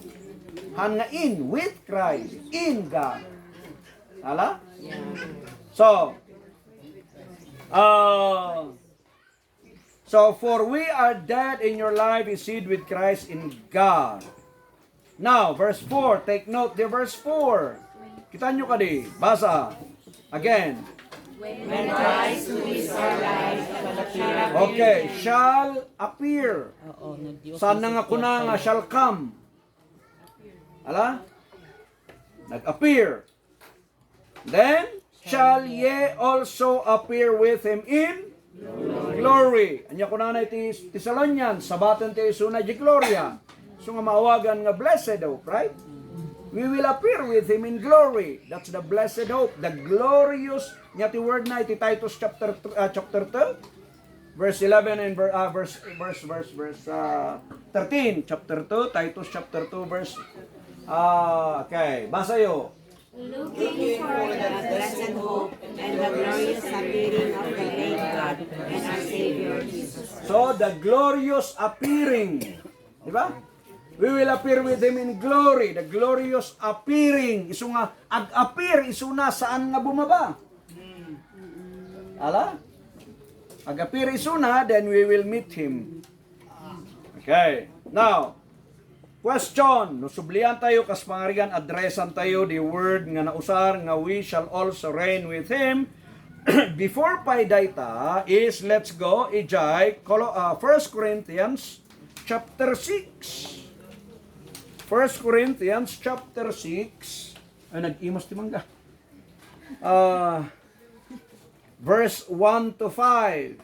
hangain with Christ in God. Hala? So, for we are dead in your life is hid with Christ in God. Now, verse 4, take note the verse 4. Kita nyo kadi, basa. Again. When Christ, who is our life, Okay, shall appear. Oo, nag-Diyos. Saan na nga kuna nga shall come? Ala? Nag-appear. Then, shall ye also appear with him in glory. Anya kuna na iti Thessalonians, sabaton ti isuna di gloria. So nga maawagan nga blessed hope, right? We will appear with him in glory. That's the blessed hope, the glorious. Nga ti word na iti Titus chapter 2, verse 11 and verse 13. Chapter 2, Titus chapter 2, verse okay, basa yo. looking for the blessed hope and the glorious appearing of the great God and our Savior Jesus. So, the glorious appearing. Di ba? We will appear with him in glory. The glorious appearing. Isu nga, ag-appear, isu na saan nga bumaba. Ala? Ag-appear isu na, then we will meet him. Okay. Now, question. Nusublian tayo, kas pangarigan, adresan tayo, the word nga nausar, nga we shall also reign with him before pa data is, let's go, ijay, 1 Corinthians chapter 6. 1 Corinthians chapter 6. Ay, nag-imos ti mangga. Verse 1 to 5.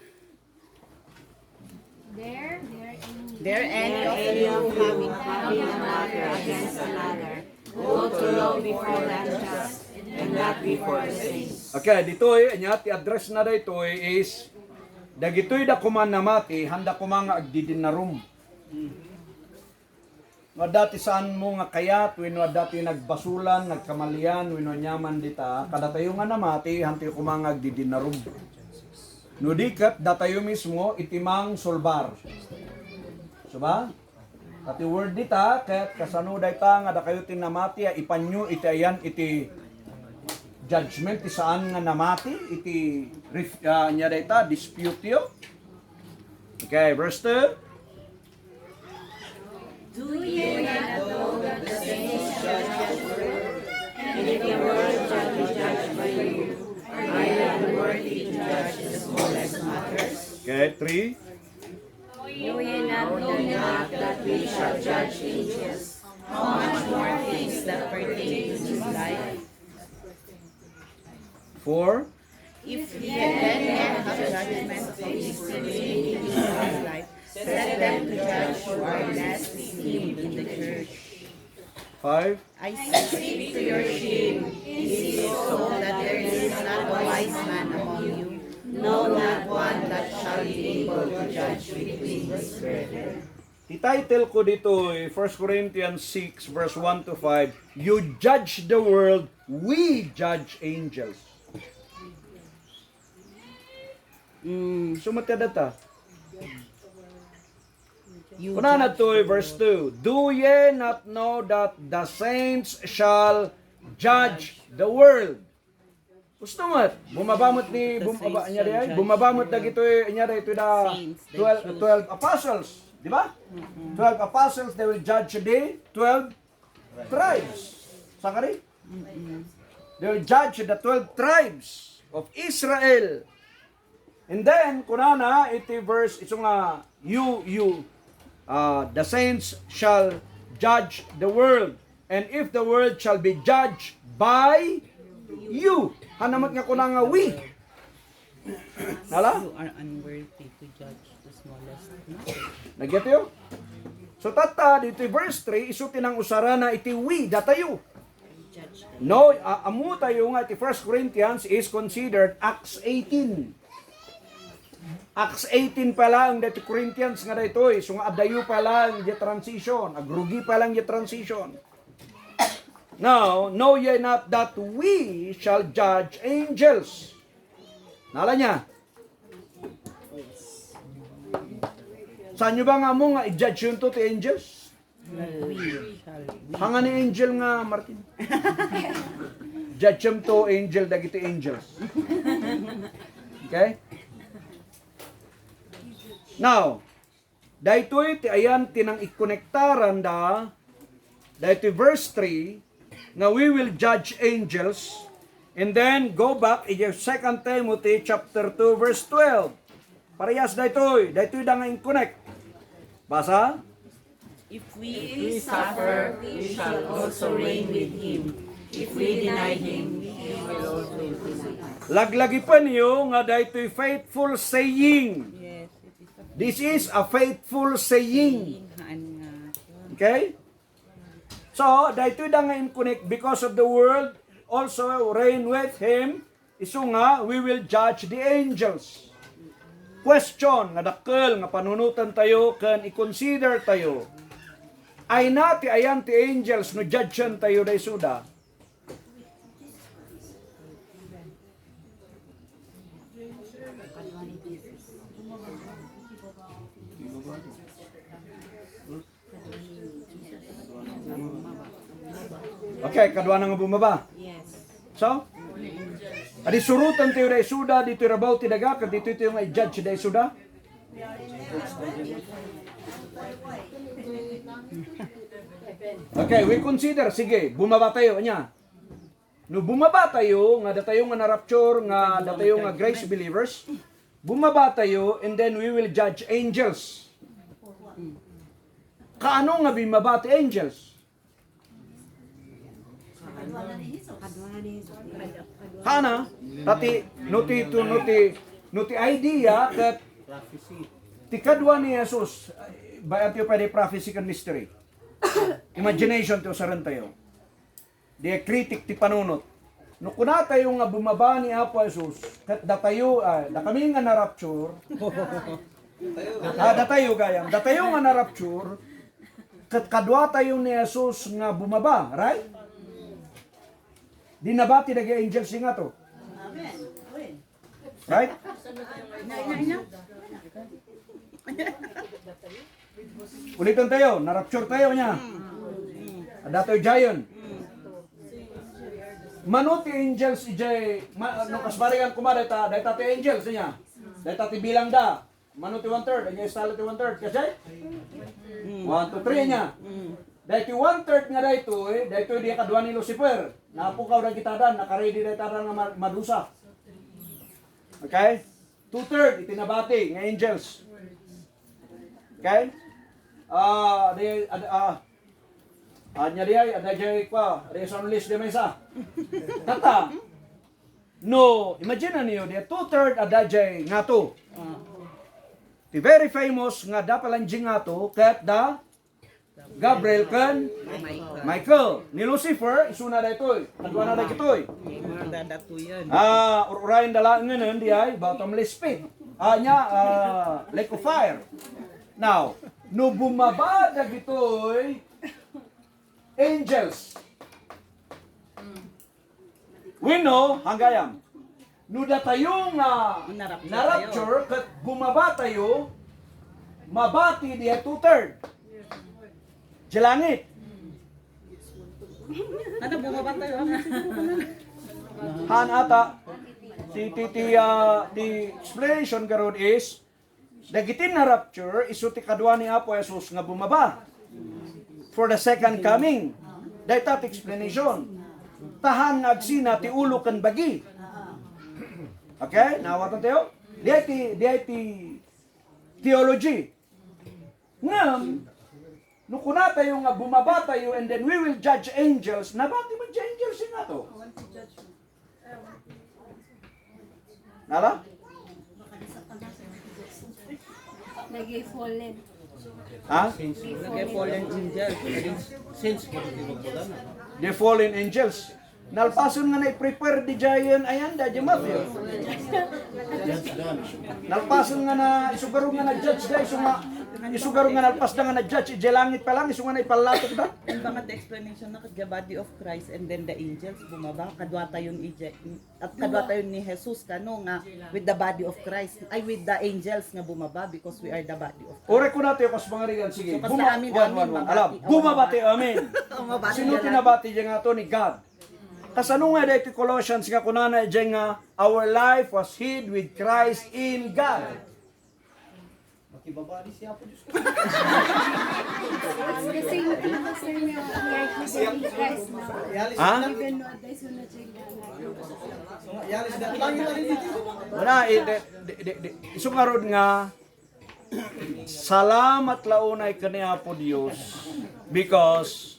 There any of Any you of you having a matter against another, go to law before the unjust, and not before the saints. Okay, ditoy, anya, ti-address na ditoy is, dagitoy da kuman namati, handa kumang agdidin na room. Wadati saan mo nga kayat, wino dati nagbasulan, nagkamalian, wino nyaman dita, kada tayo nga namati, hanti kumang agdidin na room. Nudikat, datayo mismo, itimang solbar. So ba? Kati word dita, kahit kasano dita nga da kayo tinamati, ipanyo, iti ayan, iti judgment, iti saan nga namati, iti nya dita, dispute yo. Okay, verse 2. Do ye not know that the saints shall judge the world? And if the world shall be judged by you, are you unworthy to judge the smallest matters? Okay, 3. Do ye not know that we shall judge angels? how much more things that pertain to this life? 4. If ye then have judgment of these things in this life, set them to judge who are less esteemed in the church. 5. I speak to your shame. Is it so that there is not a wise man among you? No, not one that shall be able to judge between his brethren. The title ko dito ay 1 Corinthians 6 verse 1 to 5. You judge the world, we judge angels. Sumatya data. Kuna na to verse 2. Do ye not know that the saints shall judge the world? Gusto mo, bumabamot ni bumabamot na gito nya ito da 12 apostles, di ba? 12 apostles, they will judge the 12 tribes. Sakari? They will judge the 12 tribes of Israel. And then kunana iti verse ito nga the saints shall judge the world, and if the world shall be judged by you. Hanamat nga kuna nga we. Nala? You are unworthy to judge the smallest matter. Nagyat yun? So tata, dito verse 3, isuti ng usarana iti we, datayo. No, amu tayo nga iti 1 Corinthians is considered Acts 18. Acts 18 pa lang dito Corinthians nga dito eh. So nga adayo pa lang yung transition. Agrugi pa lang yung transition. Now, know ye not that we shall judge angels. Nala niya? Saan nyo ba nga mo nga i-judge yun to angels? Hanga ni angel nga, Martin. Judge yun to angel, dagiti angels. Okay? Now, daytoy ti ayan tinang ikonektaran da daytoy verse 3 na we will judge angels, and then go back in 2 Timothy chapter 2 verse 12. Parehas daytoy da nga in-connect. Basa? If we suffer, we shall also reign with him. If we deny him, he will also deny us. Laglagi pa niyo nga daytoy faithful saying. Yes, it is a This is a faithful saying. Okay? So, dahito da nga in-connect because of the world also reign with him. Isu nga, we will judge the angels. Question, nga dakkel, nga panunutan tayo, kan i-consider tayo. Ay nati ayan ti angels, no judgean tayo da isuda. Okay, kadwa na nga bumaba. Yes. So, adi surutan tayo da isuda, dito rabaw ti daga, kad dito yung i-judge da isuda. Okay, we consider, sige, bumaba tayo, anya. no bumaba tayo, nga datayo nga na-rapture, nga datayo nga grace believers, bumaba tayo, and then we will judge angels. Kaano nga bimaba ti angels? Kana, tati, nuti idea that ti kadwa ni Jesus, bayan tayo pwede prophecy kan mystery. Imagination tayo saran tayo. Di critic ti panunot. No kuna tayo nga bumaba ni Apo Jesus, kat datayo, da kami nga na-rapture, datayo gayam, datayo nga na-rapture, kat kadwa tayo ni Jesus nga bumaba, right? Di nabati naging angels nga to. Right? Ulitin tayo, na-rapture tayo niya. Adatoy giant. Manuti angels ijay, no kasbarigan kumada dahil tati angels niya. Dahil tati bilang da. Manuti 1/3, anya istalo ti 1/3 kasi? 1, 2, 3 niya. Dahil ti 1/3 nga dahito dahito di kadwa ni Lucifer. Napukaw na kitadan, nakaready na taran nga madusa. Okay? 2/3 itinabati nga angels. Okay? Anya dia ada jay kwa, reason list di mesa. Tata. No, imagine niyo dia 2/3 ada jay ngato. Ti very famous nga da palanjing ngato ket da Gabriel kan Michael ni Lucifer isuna da itoy, kadwa na da kitoy. Urayin dala ngenen di ay bottomless pit. Anya lake of fire. Now, no bumaba da gitoy angels. We know, hanggayam, nuda tayo nga na-rapture, kat bumaba tayo, mabati diya 2/3. Sa langit. Ano bumaba tayo? Han ata, the explanation karon is, dagitin na rapture, isuti kadwa ni Apo Jesus nga bumaba. For the second coming. Dahil tat explanation. Tahan nga agsina ti ulo kan bagi. Okay? Nawatan tayo? Diay ti theology. Ngam, nung kuna tayo nga bumaba tayo and then we will judge angels, nabati man si angels nga to? Nala? Nag-fallen. Ha? Nag-fallen angel. The fallen angels. Nalpason nga na-prepare di Jayan Ayanda, di Matthew. Nalpason nga na, isugaro nga na-judge da, isugaro nga nalpas da nga na-judge, di langit pa lang, isu nga na-ipalatok da. And baka the explanation na the body of Christ and then the angels bumaba, kadwa tayo at kadwa tayo ni Jesus kano nga with the body of Christ, ay with the angels nga bumaba because we are the body of Christ. Ore ko natin kas mga rigan, sige. So, kasi amin, Alam, bumabati, amin. Sino tinabati dyan nga to ni God? Kasano nga dito Colossians nga kunana dyan nga, our life was hid with Christ in God. Makibaba ni siya po Diyos ko. It's the same thing as in your life with the Christ now. Ha? Even though there's no change. Yalis na lang yung dito. Wala, isungarod nga, salamat launay kaniya po Diyos because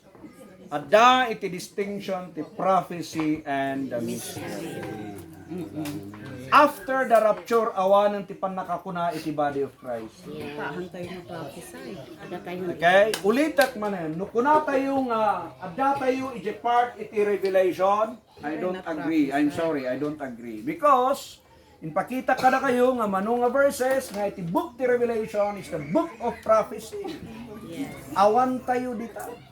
ada iti distinction ti prophecy and the mystery. After the rapture, awanan ti panakakuna iti body of Christ. Pahan tayo na prophesy. Okay? Ulitat man nukuna tayo nga, ada tayo iti part iti revelation. I don't agree. I'm sorry, I don't agree. Because, inpakita kada kayo nga manunga verses nga iti book ti Revelation is the book of prophecy. Awan tayo dito.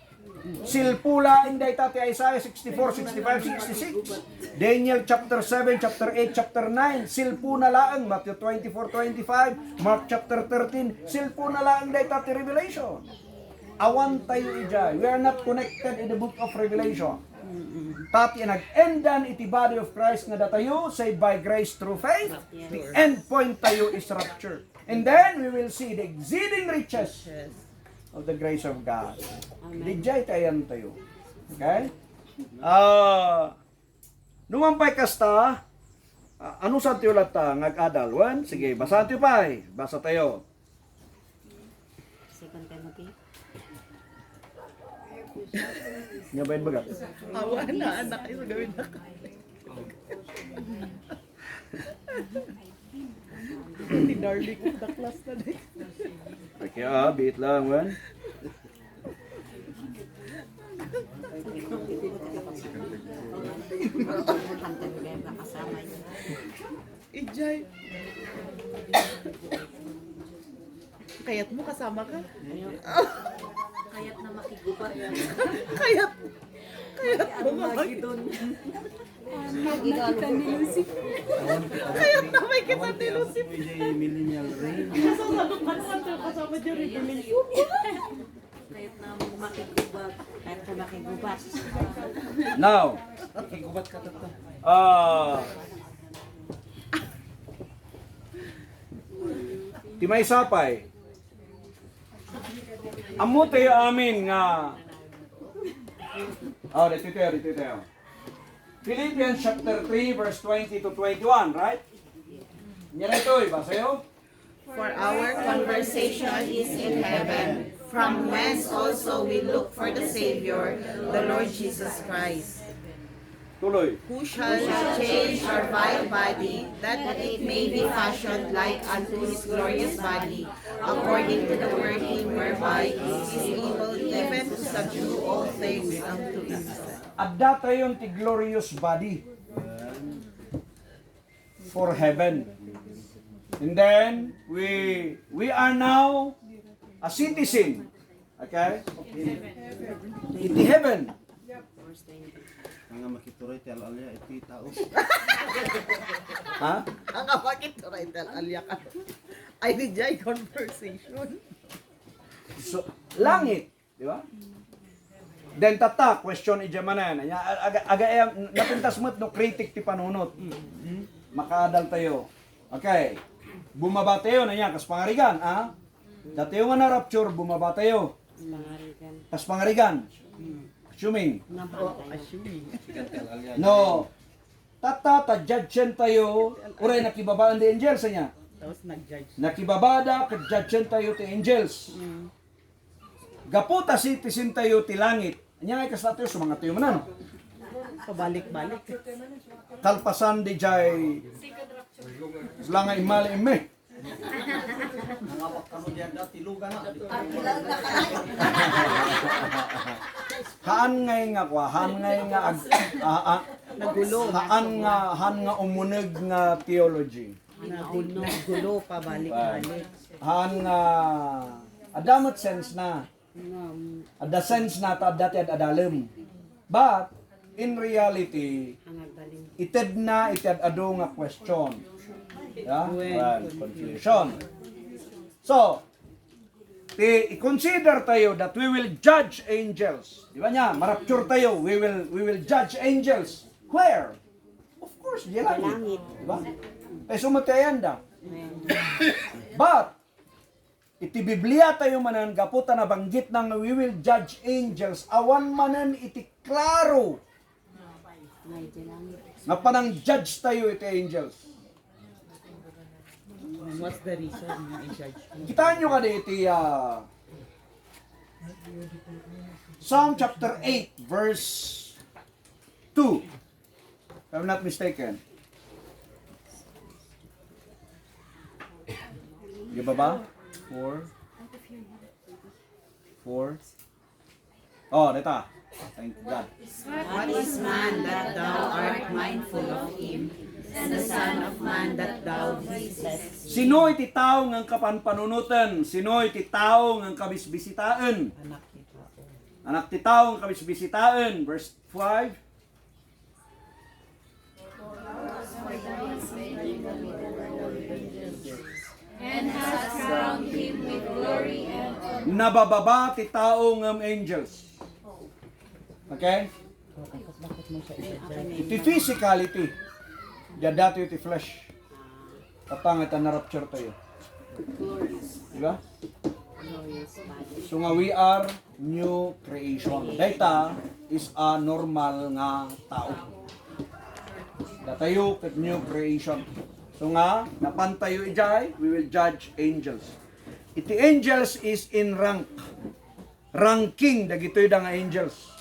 Silpula in data ti Isaiah 64, 65, 66. Daniel chapter 7, chapter 8, chapter 9. Silpu na laang Matthew 24, 25. Mark chapter 13. Silpu na laang data ti Revelation. Awan tayo ijay. We are not connected in the book of Revelation. Tati nag-endan iti body of Christ nga datayo saved by grace through faith. The end point tayo is rapture. And then we will see the exceeding riches of the grace of God. Dijay tayan tayo. Okay? Numampay kasta, ano sa tiyo lata ngag-adal? Wan, sige, basa tiyo pay. Basa tayo. Second Timothy. Nyabayin baga. Awa na, anak, isa gawin na ka. Ni darling ko na class na din. Okay, bit lang, wan. Kasama niyo. Ijay. Kayat mo kasama ka? Kaya't na makigubat. Kayat mo mamagi. Magigalo ko. Kayat na may kita ni Lucy. Millennial Rain. Kasama dyan rebellion. Kaya't na makigubat. Kaya't na makigubat. Now, Kigubat ka tata. Timay sapay. Amo tayo amin nga. Dito tayo. Philippians chapter 3 verse 20 to 21, right? Yan ito, basa yun. For our conversation is in heaven, from whence also we look for the Savior, the Lord Jesus Christ, Tuloy. who shall change our vile body, that it may be fashioned like unto his glorious body, according to the working whereby he is able even to subdue all things unto himself. Adda tayong ti glorious body for heaven. And then we are now a citizen. Okay? Iti heaven. Nga makituloy ti alalya iti tao. Ha? Ang kapakit to right alya ka. Ay di jay conversation. So, langit, di ba? Then tata, question ijamanan. Aga napintas mo't no critic ti panunot. Makaadal tayo. Okay. Bumaba tayo na yan, kas pangarigan, ha? Dati yung nga rapture, bumaba tayo. Mangarigan. Kas pangarigan. Assuming. Assuming. No. Tata, ta-judgen tayo. Uray, nakibabaan di angels niya. Tapos nag-judge. Nakibabada, ka-judgen tayo ti angels. Gaputa si tisin tayo ti langit. Anya nga kas tayo, sumanga tayo manan. Pabalik-balik. Kalpasan di jay Slanga imali ime. Nangawak kamo diyan dati luga na. Haan ngay nga kwa, haan ngay nga Nagulo. haan nga umuneg nga theology. Nagulo pabalik-balik. Haan nga adamot sense na. Ada sense na ta dati ad adalem. But in reality, ited ado nga question. Yeah? Well, confusion. So, i-consider tayo that we will judge angels. Di ba niya? Marapture tayo. We will judge angels. Where? Of course, di langit. Di ba? Eh, sumatayan da. But, iti Biblia tayo manan, gaputa na banggit ng we will judge angels. Awan manan iti klaro. Nga panang judge tayo iti angels. What's the reason nga i-judge? Kita nyo ka iti Psalm chapter 8 verse 2. If I'm not mistaken. Di ba ba? 4. Oh, dito. Thank God. What is man that thou art mindful of him, and the son of man that thou visitest? Sino iti tao ng kapanpanunutan? Sino iti tao ng kabisbisitaan? Anak ti tao ng kabisbisitaan. Verse 5. And has crowned him with glory and honor. Nabababa ti tao ng angels. Okay? Iti physicality. Dadato iti flesh. Kapangat na rapture tayo. Diba? So nga we are new creation. Data is a normal nga tao. Datayo ket new creation. So nga, napantayo ijay, we will judge angels. Iti angels is in rank. Ranking dagitoy da nga angels.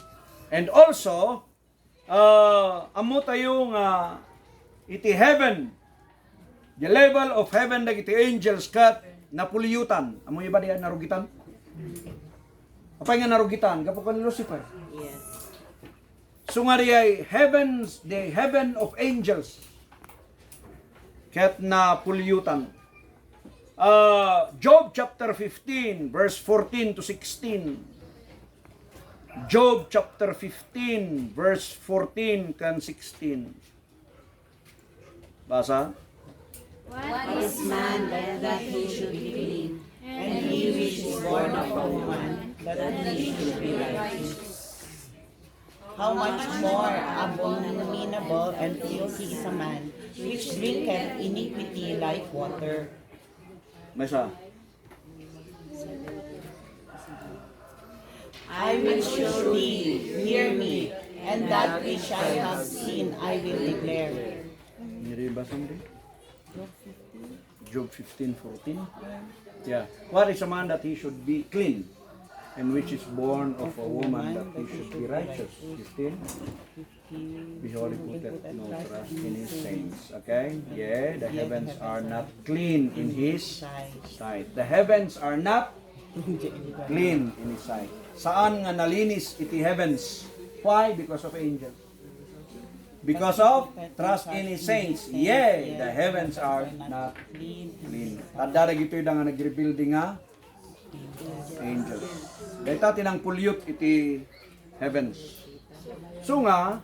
And also, amo tayo nga iti heaven, the level of heaven dagiti angels kat napuliyutan. Amo iba diyan narugitan? Apay nga narugitan? Kapag ni Lucifer. Yes. So nga diay heavens, the heaven of angels kat napuliyutan. Job chapter 15 verse 14 to 16. Job chapter 15 verse 14 kan 16. Basa? What is Man that he should be clean, And he which is born of a woman, that he should be righteous. How much more abominable and filthy is a man, which drinketh iniquity like water. May isa. I will show thee, hear me, and that which I have seen I will declare. Niribasa mo rin? Job 15:14. Yeah. What is a man that he should be clean? And which is born of a woman that he should be righteous. 15. Be holy, put no trust in his saints. Okay? Yeah, the heavens are not clean in his sight. The heavens are not clean in his sight. Saan nga nalinis iti heavens? Why? Because of angels. Because of trust in his saints. Yea, the heavens are not clean. Tadara gito'y da nga nag-rebuilding nga angels. Dahil tinang pulyot iti heavens. So nga,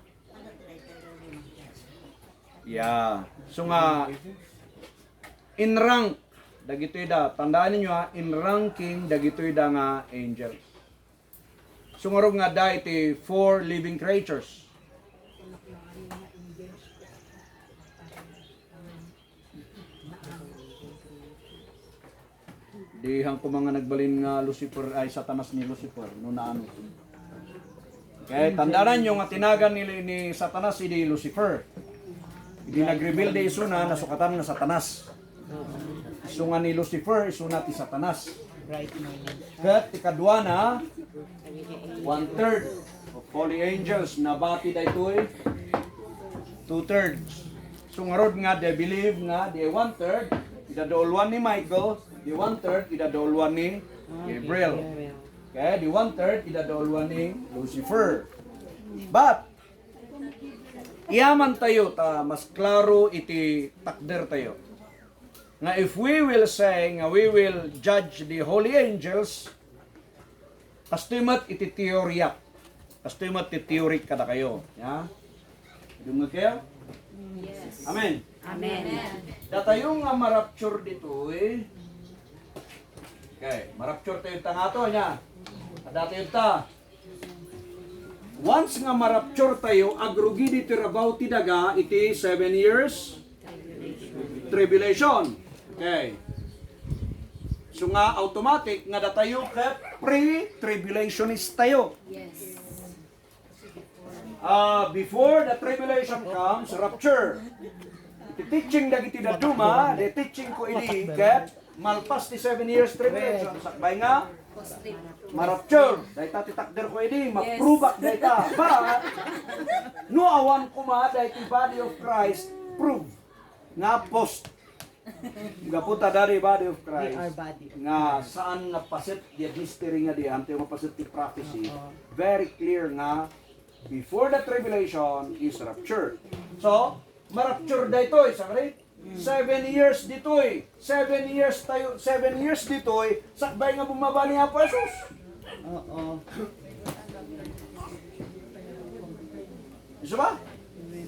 in rank, dagito'y da, tandaan ninyo ha, in ranking, dagito'y da nga angels. So nga da iti 4 living creatures. Dihang ko mga nagbalin nga Lucifer ay Satanas ni Lucifer no na ano. Okay, tandaan nyo nga tinagan ni Satanas idi Lucifer. Idi nag-reveal di isuna nasukatan nga Satanas. Isunga ni Lucifer isuna ti Satanas. Right moment. Kat ikadwa na 1/3 of holy angels nabati daytoy 2/3. So ngarod nga they believe nga they 1/3 idadolwan ni Michael. Di 1/3 idadolwan ni Gabriel. Okay, di 1/3 idadolwan ni Lucifer. But iyaman tayo ta mas klaro iti takder tayo. Nga if we will say nga we will judge the holy angels, kastoy iti teorya. Kastoy iti theory kada kayo, ya. Dungog kayo? Yes. Amen. Amen. Datayong nga marapture dito Okay, marapture tayo tangato niya. Dati ta. Once nga marapture tayo, agrugi dito rabaw ti daga iti 7 years tribulation. Okay. So nga automatic nga datayo ket pre-tribulationist tayo. Yes. Before the tribulation comes, rapture. Iti teaching dagiti daduma, the teaching ko idi ket malpas ti 7 years tribulation. Sakbay nga, marapture. Dahil tati takder ko edi, maprubak dahil ta. But, no awan kuma dahil ti body of Christ, prove. Nga post. Nga puta dari body of Christ. Nga saan nga pasit, di history nga di, hante yung mapasit ti prophecy. Very clear nga, before the tribulation is rapture. So, marapture dahil ito, isang rin. 7 years ditoy. 7 years tayo, 7 years ditoy. Sakbay nga bumaba ni Apo Jesus. Oo. Isa ba?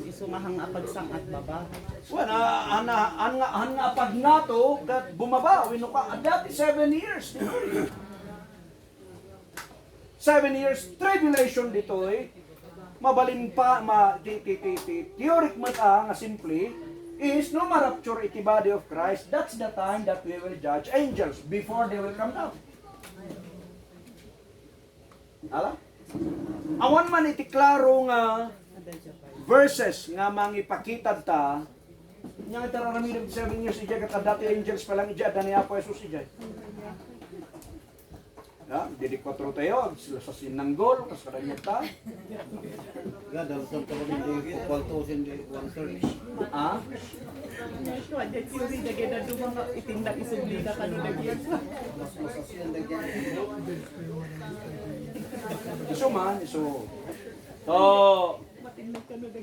Isumahang apagsangat baba. Wala, an nga apag nato, kat bumaba, wino ka, dati 7 years ditoy. 7 years tribulation ditoy. Mabalin pa, theoric man nga simply, is no marapture iti body of Christ, that's the time that we will judge angels before they will come down. Ala? Awan man iti klaro nga verses nga mangipakita ta nya ita rami 7 years ija kat dati angels pa lang ija dani apo Jesus ija. Ya, jadi 4 tayo sila sa sinanggol kas kadanya ta. Ya, dalam contoh di equal to di 1/3. Ah, Ito, adya theory, dagay na dumang itindak isubli na kano dagyan. Mas masasiyan lagi. iso man, iso. So,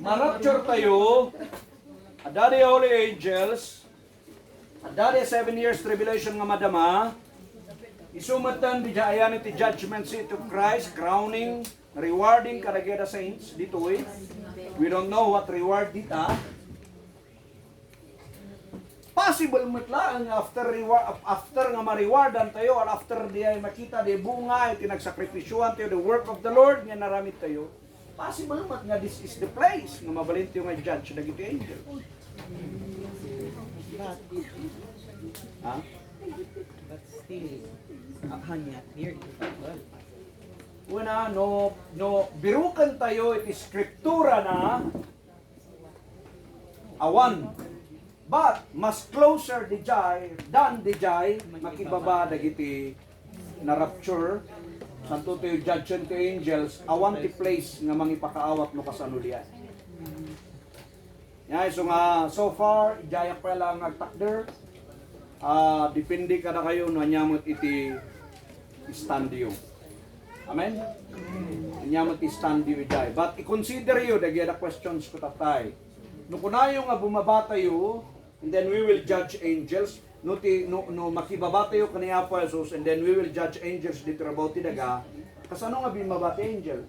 marapture tayo, adari holy angels, adari 7 years tribulation nga madama, isumatan di ayan iti judgment seat of Christ, crowning, rewarding kadageda saints, ditoy. We don't know what reward dita. Possible matla ang after nga ma-rewardan tayo or after di ay makita di bunga iti nagsakripisyuhan tayo the work of the Lord nga naramit tayo. Possible mat nga this is the place nga mabalin tayo nga judge dagiti angel. Ha? But still, hanya, here you go. Una, no, birukan tayo iti scriptura na awan. But, mas closer di jay, than di jay, makibaba dagiti na rapture, santo tayo judge to angels, awan ti place nga mangipakaawat no kasanulian. Yeah, so nga, so far, jaya pa lang agtakder, depende ka na kayo no anyamot iti standio. Amen? Anyamot iti standio ijay. But, i-consider you, dagyan na questions ko tatay. No kunayo nga bumaba tayo, and then we will judge angels. No makibaba tayo kaniya po Jesus, and then we will judge angels dito about ti daga. Kasano nga bimaba ti angel?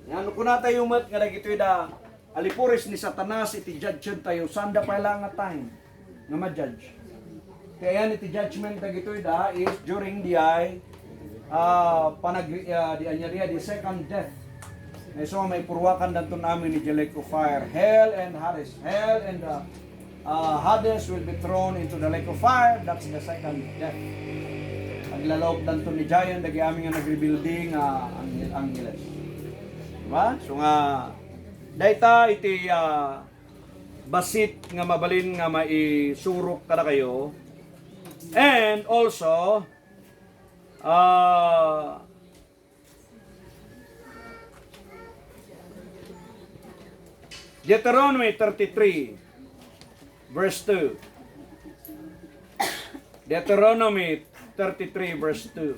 Yan, no kuna tayo mat nga dagitoy da alipuris ni Satanas iti judge tayo, sanda pa lang nga time nga ma-judge. Kaya yan iti judgment dagitoy da is during the the second death. So may purwakan danton namin ni lake of fire, hell and Hades. Hell and Hades will be thrown into the lake of fire. That's the second death. Aglaloob danton ni Giant dagi amin nga nagrebuilding angeles. Diba? So nga dayta iti basit nga mabalin nga maisurok kada kayo. And also Deuteronomy 33 verse 2. Deuteronomy 33 verse 2.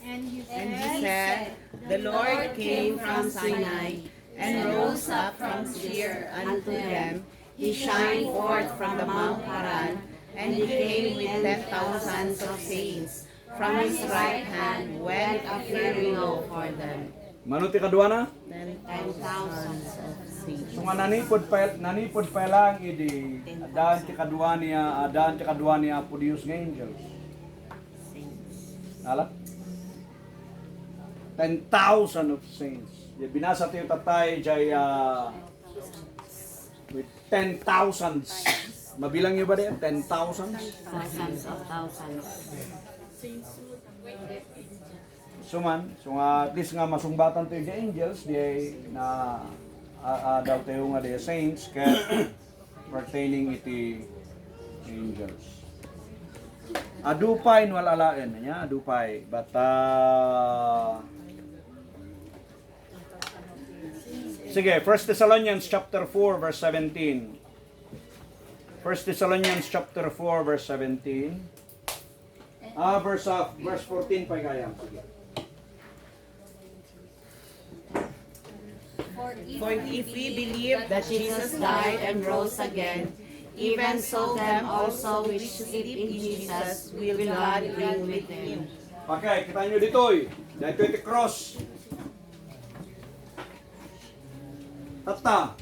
And he And he said, The Lord came from Sinai and rose up from Seir unto them. He shined forth from the Mount Paran, and he came with 10,000s of saints. From his right hand went a flaming law for them. Manuti kadua na? 10,000s of saints. So nga nanipod pa lang idi adaan ti kadua niya Apodius nga angels. Nala? 10,000 of saints. Binasa tayo tatay jay with 10,000s. Mabilang niyo ba din? 10,000s? Thousands of thousands. So nga at least nga masungbatan tayo the angels di na daw tayo nga the saints kaya pertaining iti angels. Adupay no alalaan niya, adupay. But sige, 1 Thessalonians chapter 4 verse 17. 1 Thessalonians chapter 4 verse 17. Verse 14 pa kaya. Sige. For if we believe that Jesus died and rose again, even so them also which sleep in Jesus will God bring with him. Okay, kita nyo ditoy. Dito iti cross. Tata.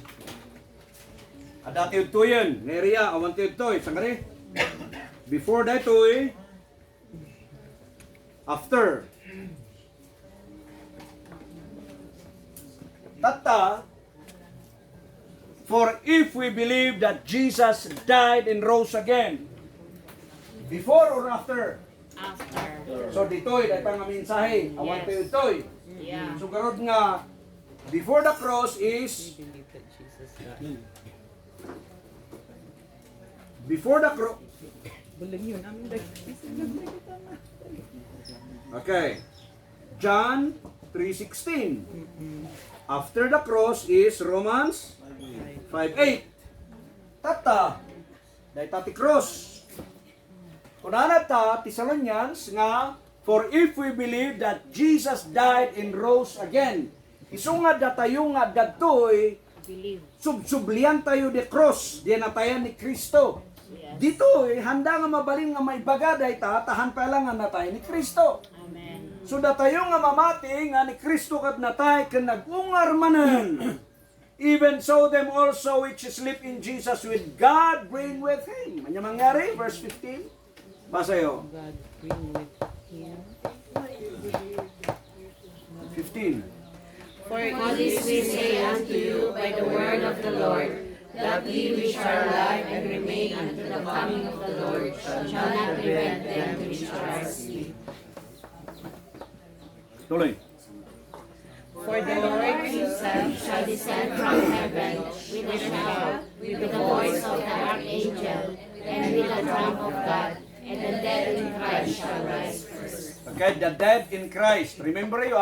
Adati ito yan. Neria, awan tayo ito. Sangari. Before dito after. Tata. For if we believe that Jesus died and rose again, before or after? After. So ditoy, dahil nga mensahe, awan tayo itoy. Yeah. So garod nga, Before the cross is before the cross. Okay. John 3:16. After the cross is Romans 5:8. Tata. Dahil tati cross. Kunana ta, Thessalonians nga, for if we believe that Jesus died and rose again, isungad na tayo nga datoy, subsublian tayo di cross, di natayan ni Kristo. Dito handa nga mabaling nga may bagaday ta, tahan pa lang nga natay ni Kristo. Amen. So datayo nga mamati nga ni Kristo kat natay ken nagungar manen. Even so them also which sleep in Jesus with God bring with him. Ano mangyari? Verse 15. Basayo. God bring with him. 15. For For this we say unto you by the word of the Lord, that we which are alive and remain unto the coming of the Lord shall not prevent them which are asleep. Tuloy. For the Lord himself Shall descend from heaven with a shout, with the voice of the archangel, and with the trump of God, and the dead in Christ shall rise first. Okay, the dead in Christ. Remember you,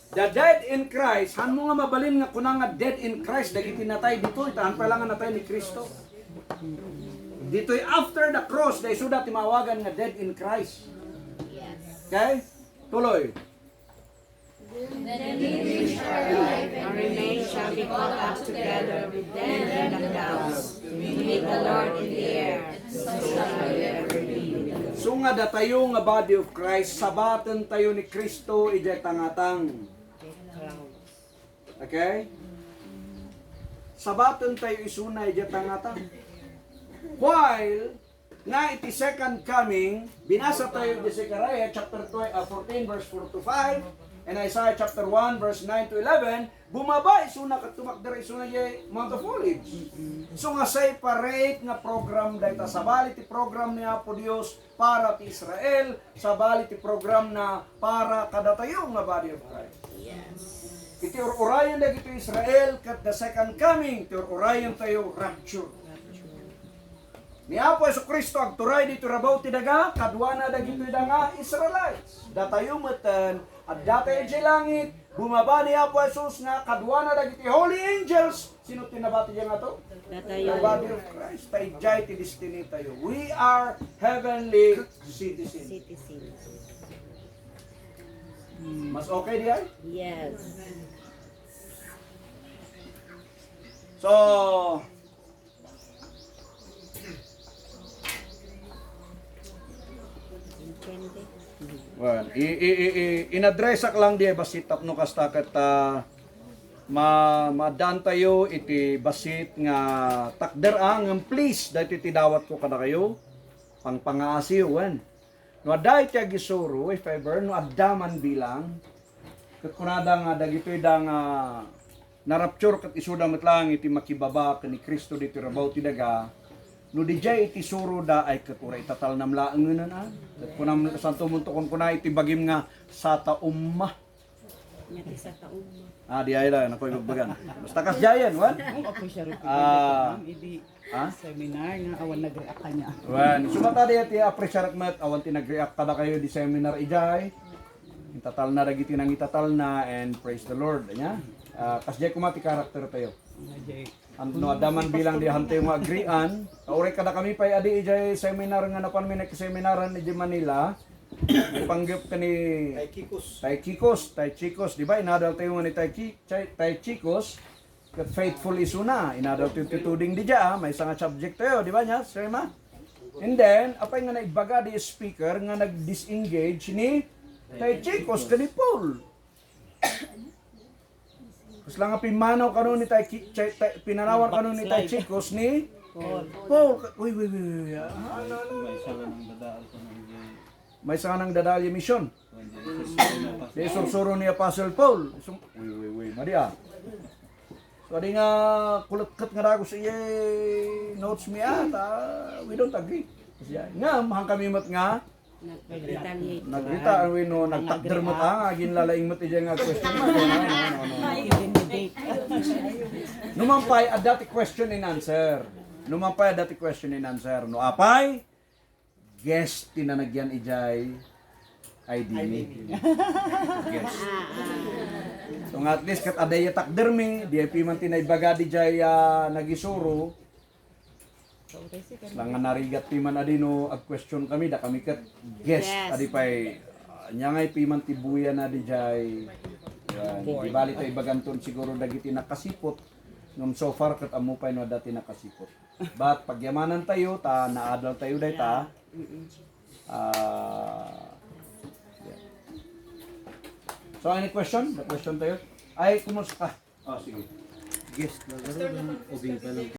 The dead in Christ, han mo nga mabalin nga kuna nga dead in Christ, dagiti natay dito, itahan pa lang nga natay ni Kristo. Dito'y after the cross, dahil suda timawagan nga dead in Christ. Okay? Tuloy. And remain shall be caught up together with them in the clouds, to meet the Lord in the air, so shall we ever be with them. So nga datayo nga body of Christ, sabaten tayo ni Kristo, ijay tangatang. Okay? Sabaten tayo isuna, ijay tangatang. While, nga iti second coming, binasa tayo di Zechariah chapter 14 verse 4 to 5, and Isaiah chapter 1 verse 9 to 11, bumaba isuna kat tumakdara isuna yung Mount of Olives. So nga separate nga program dahil sabali ti program niya po Dios para ti Israel, sabali ti program na para kadatayo nga body of Christ. Iti urayan na ito Israel kat the second coming, iti urayan tayo rapture. Ni Apo Yesu Kristo agturay dito rabaw ti daga, kadwa na dagito nga Israelites. Datayo meten at datay di langit, bumaba ni Apo Jesus nga kadwa na dagiti holy angels. Sino tinabati diyan nga to? The body of Christ. Tayo ti destiny tayo. We are heavenly citizens. Mas okay diyan? Yes. So, well, in-address ak lang di basit tapno kasta ket madan tayo iti basit nga takder ang please dahil iti dawat ko kada kayo pangpangaasiw wen. No aday ti gisuro if ever no addaman bilang ket kunada nga dagitoy da nga narapture ket isuda met lang iti makibaba ken ni Kristo diti rabaw ti daga. No dijay iti suro da ay katuray tatal namlaeng na. Ket kunam santo munto kon kuna iti bagim nga sata umma. Nyati sa taon. Di ay lang ako'y magbagan. Basta kas jayan, wan. ako siya rin idi seminar nga awan nag-react kanya. Wan, sumata di ati appreciate met awan ti nag-react kada kayo di seminar ijay. Itatal na dagiti nang itatal na and praise the Lord nya. Kas jay kumati karakter tayo. No adaman bilang di hantay mo agreean. Ore kada kami pay adi ijay seminar nga napan mi seminaran di Manila. Panggap ka ni Tai Chicos, di ba? Inadal tayo ni Tai Chicos, kat faithful isuna. Inadal tayo tutuding di dya, may isang subject tayo, di ba niya? Sir ma? And then, apay nga naibaga di speaker nga nag-disengage ni Tai Chicos, ka ni Paul. Kasi lang nga pimanaw ka nun ni pinanawan ka nun ni Tai Chicos ni Paul. Uy. May sanga ng dadalya mission. Di sursuro ni Apostle Paul. Uy, Maria. So, adi nga kulot-kat nga dago siya notes mi we don't agree. Nga, mahang kami mat nga, Nag-retaliate. Nagkita no nagtakder mo ta ginlalaing mo ti nga question mark. No. Intimidate. Numampay at dati question and answer. Numampay at dati question and answer. No apay guest tinanagyan ijay ID ni. Guest. So nga at least kat aday takder mi, di ay piman tinay baga di jay nagisuro. Lang nga narigat piman adino ag question kami da kami kat guest Yes. adi pay nya ngay piman tibuya na di jay. Yan, di bali tayo baganton siguro dagiti nakasipot. Ngam so far kat amo pay no dati nakasipot. But pagyamanan tayo ta naadal tayo day ta. Yeah. So any question? The question tayo? Ay kumusta? Oh sige. Guest na gano'n, ubing ka lang.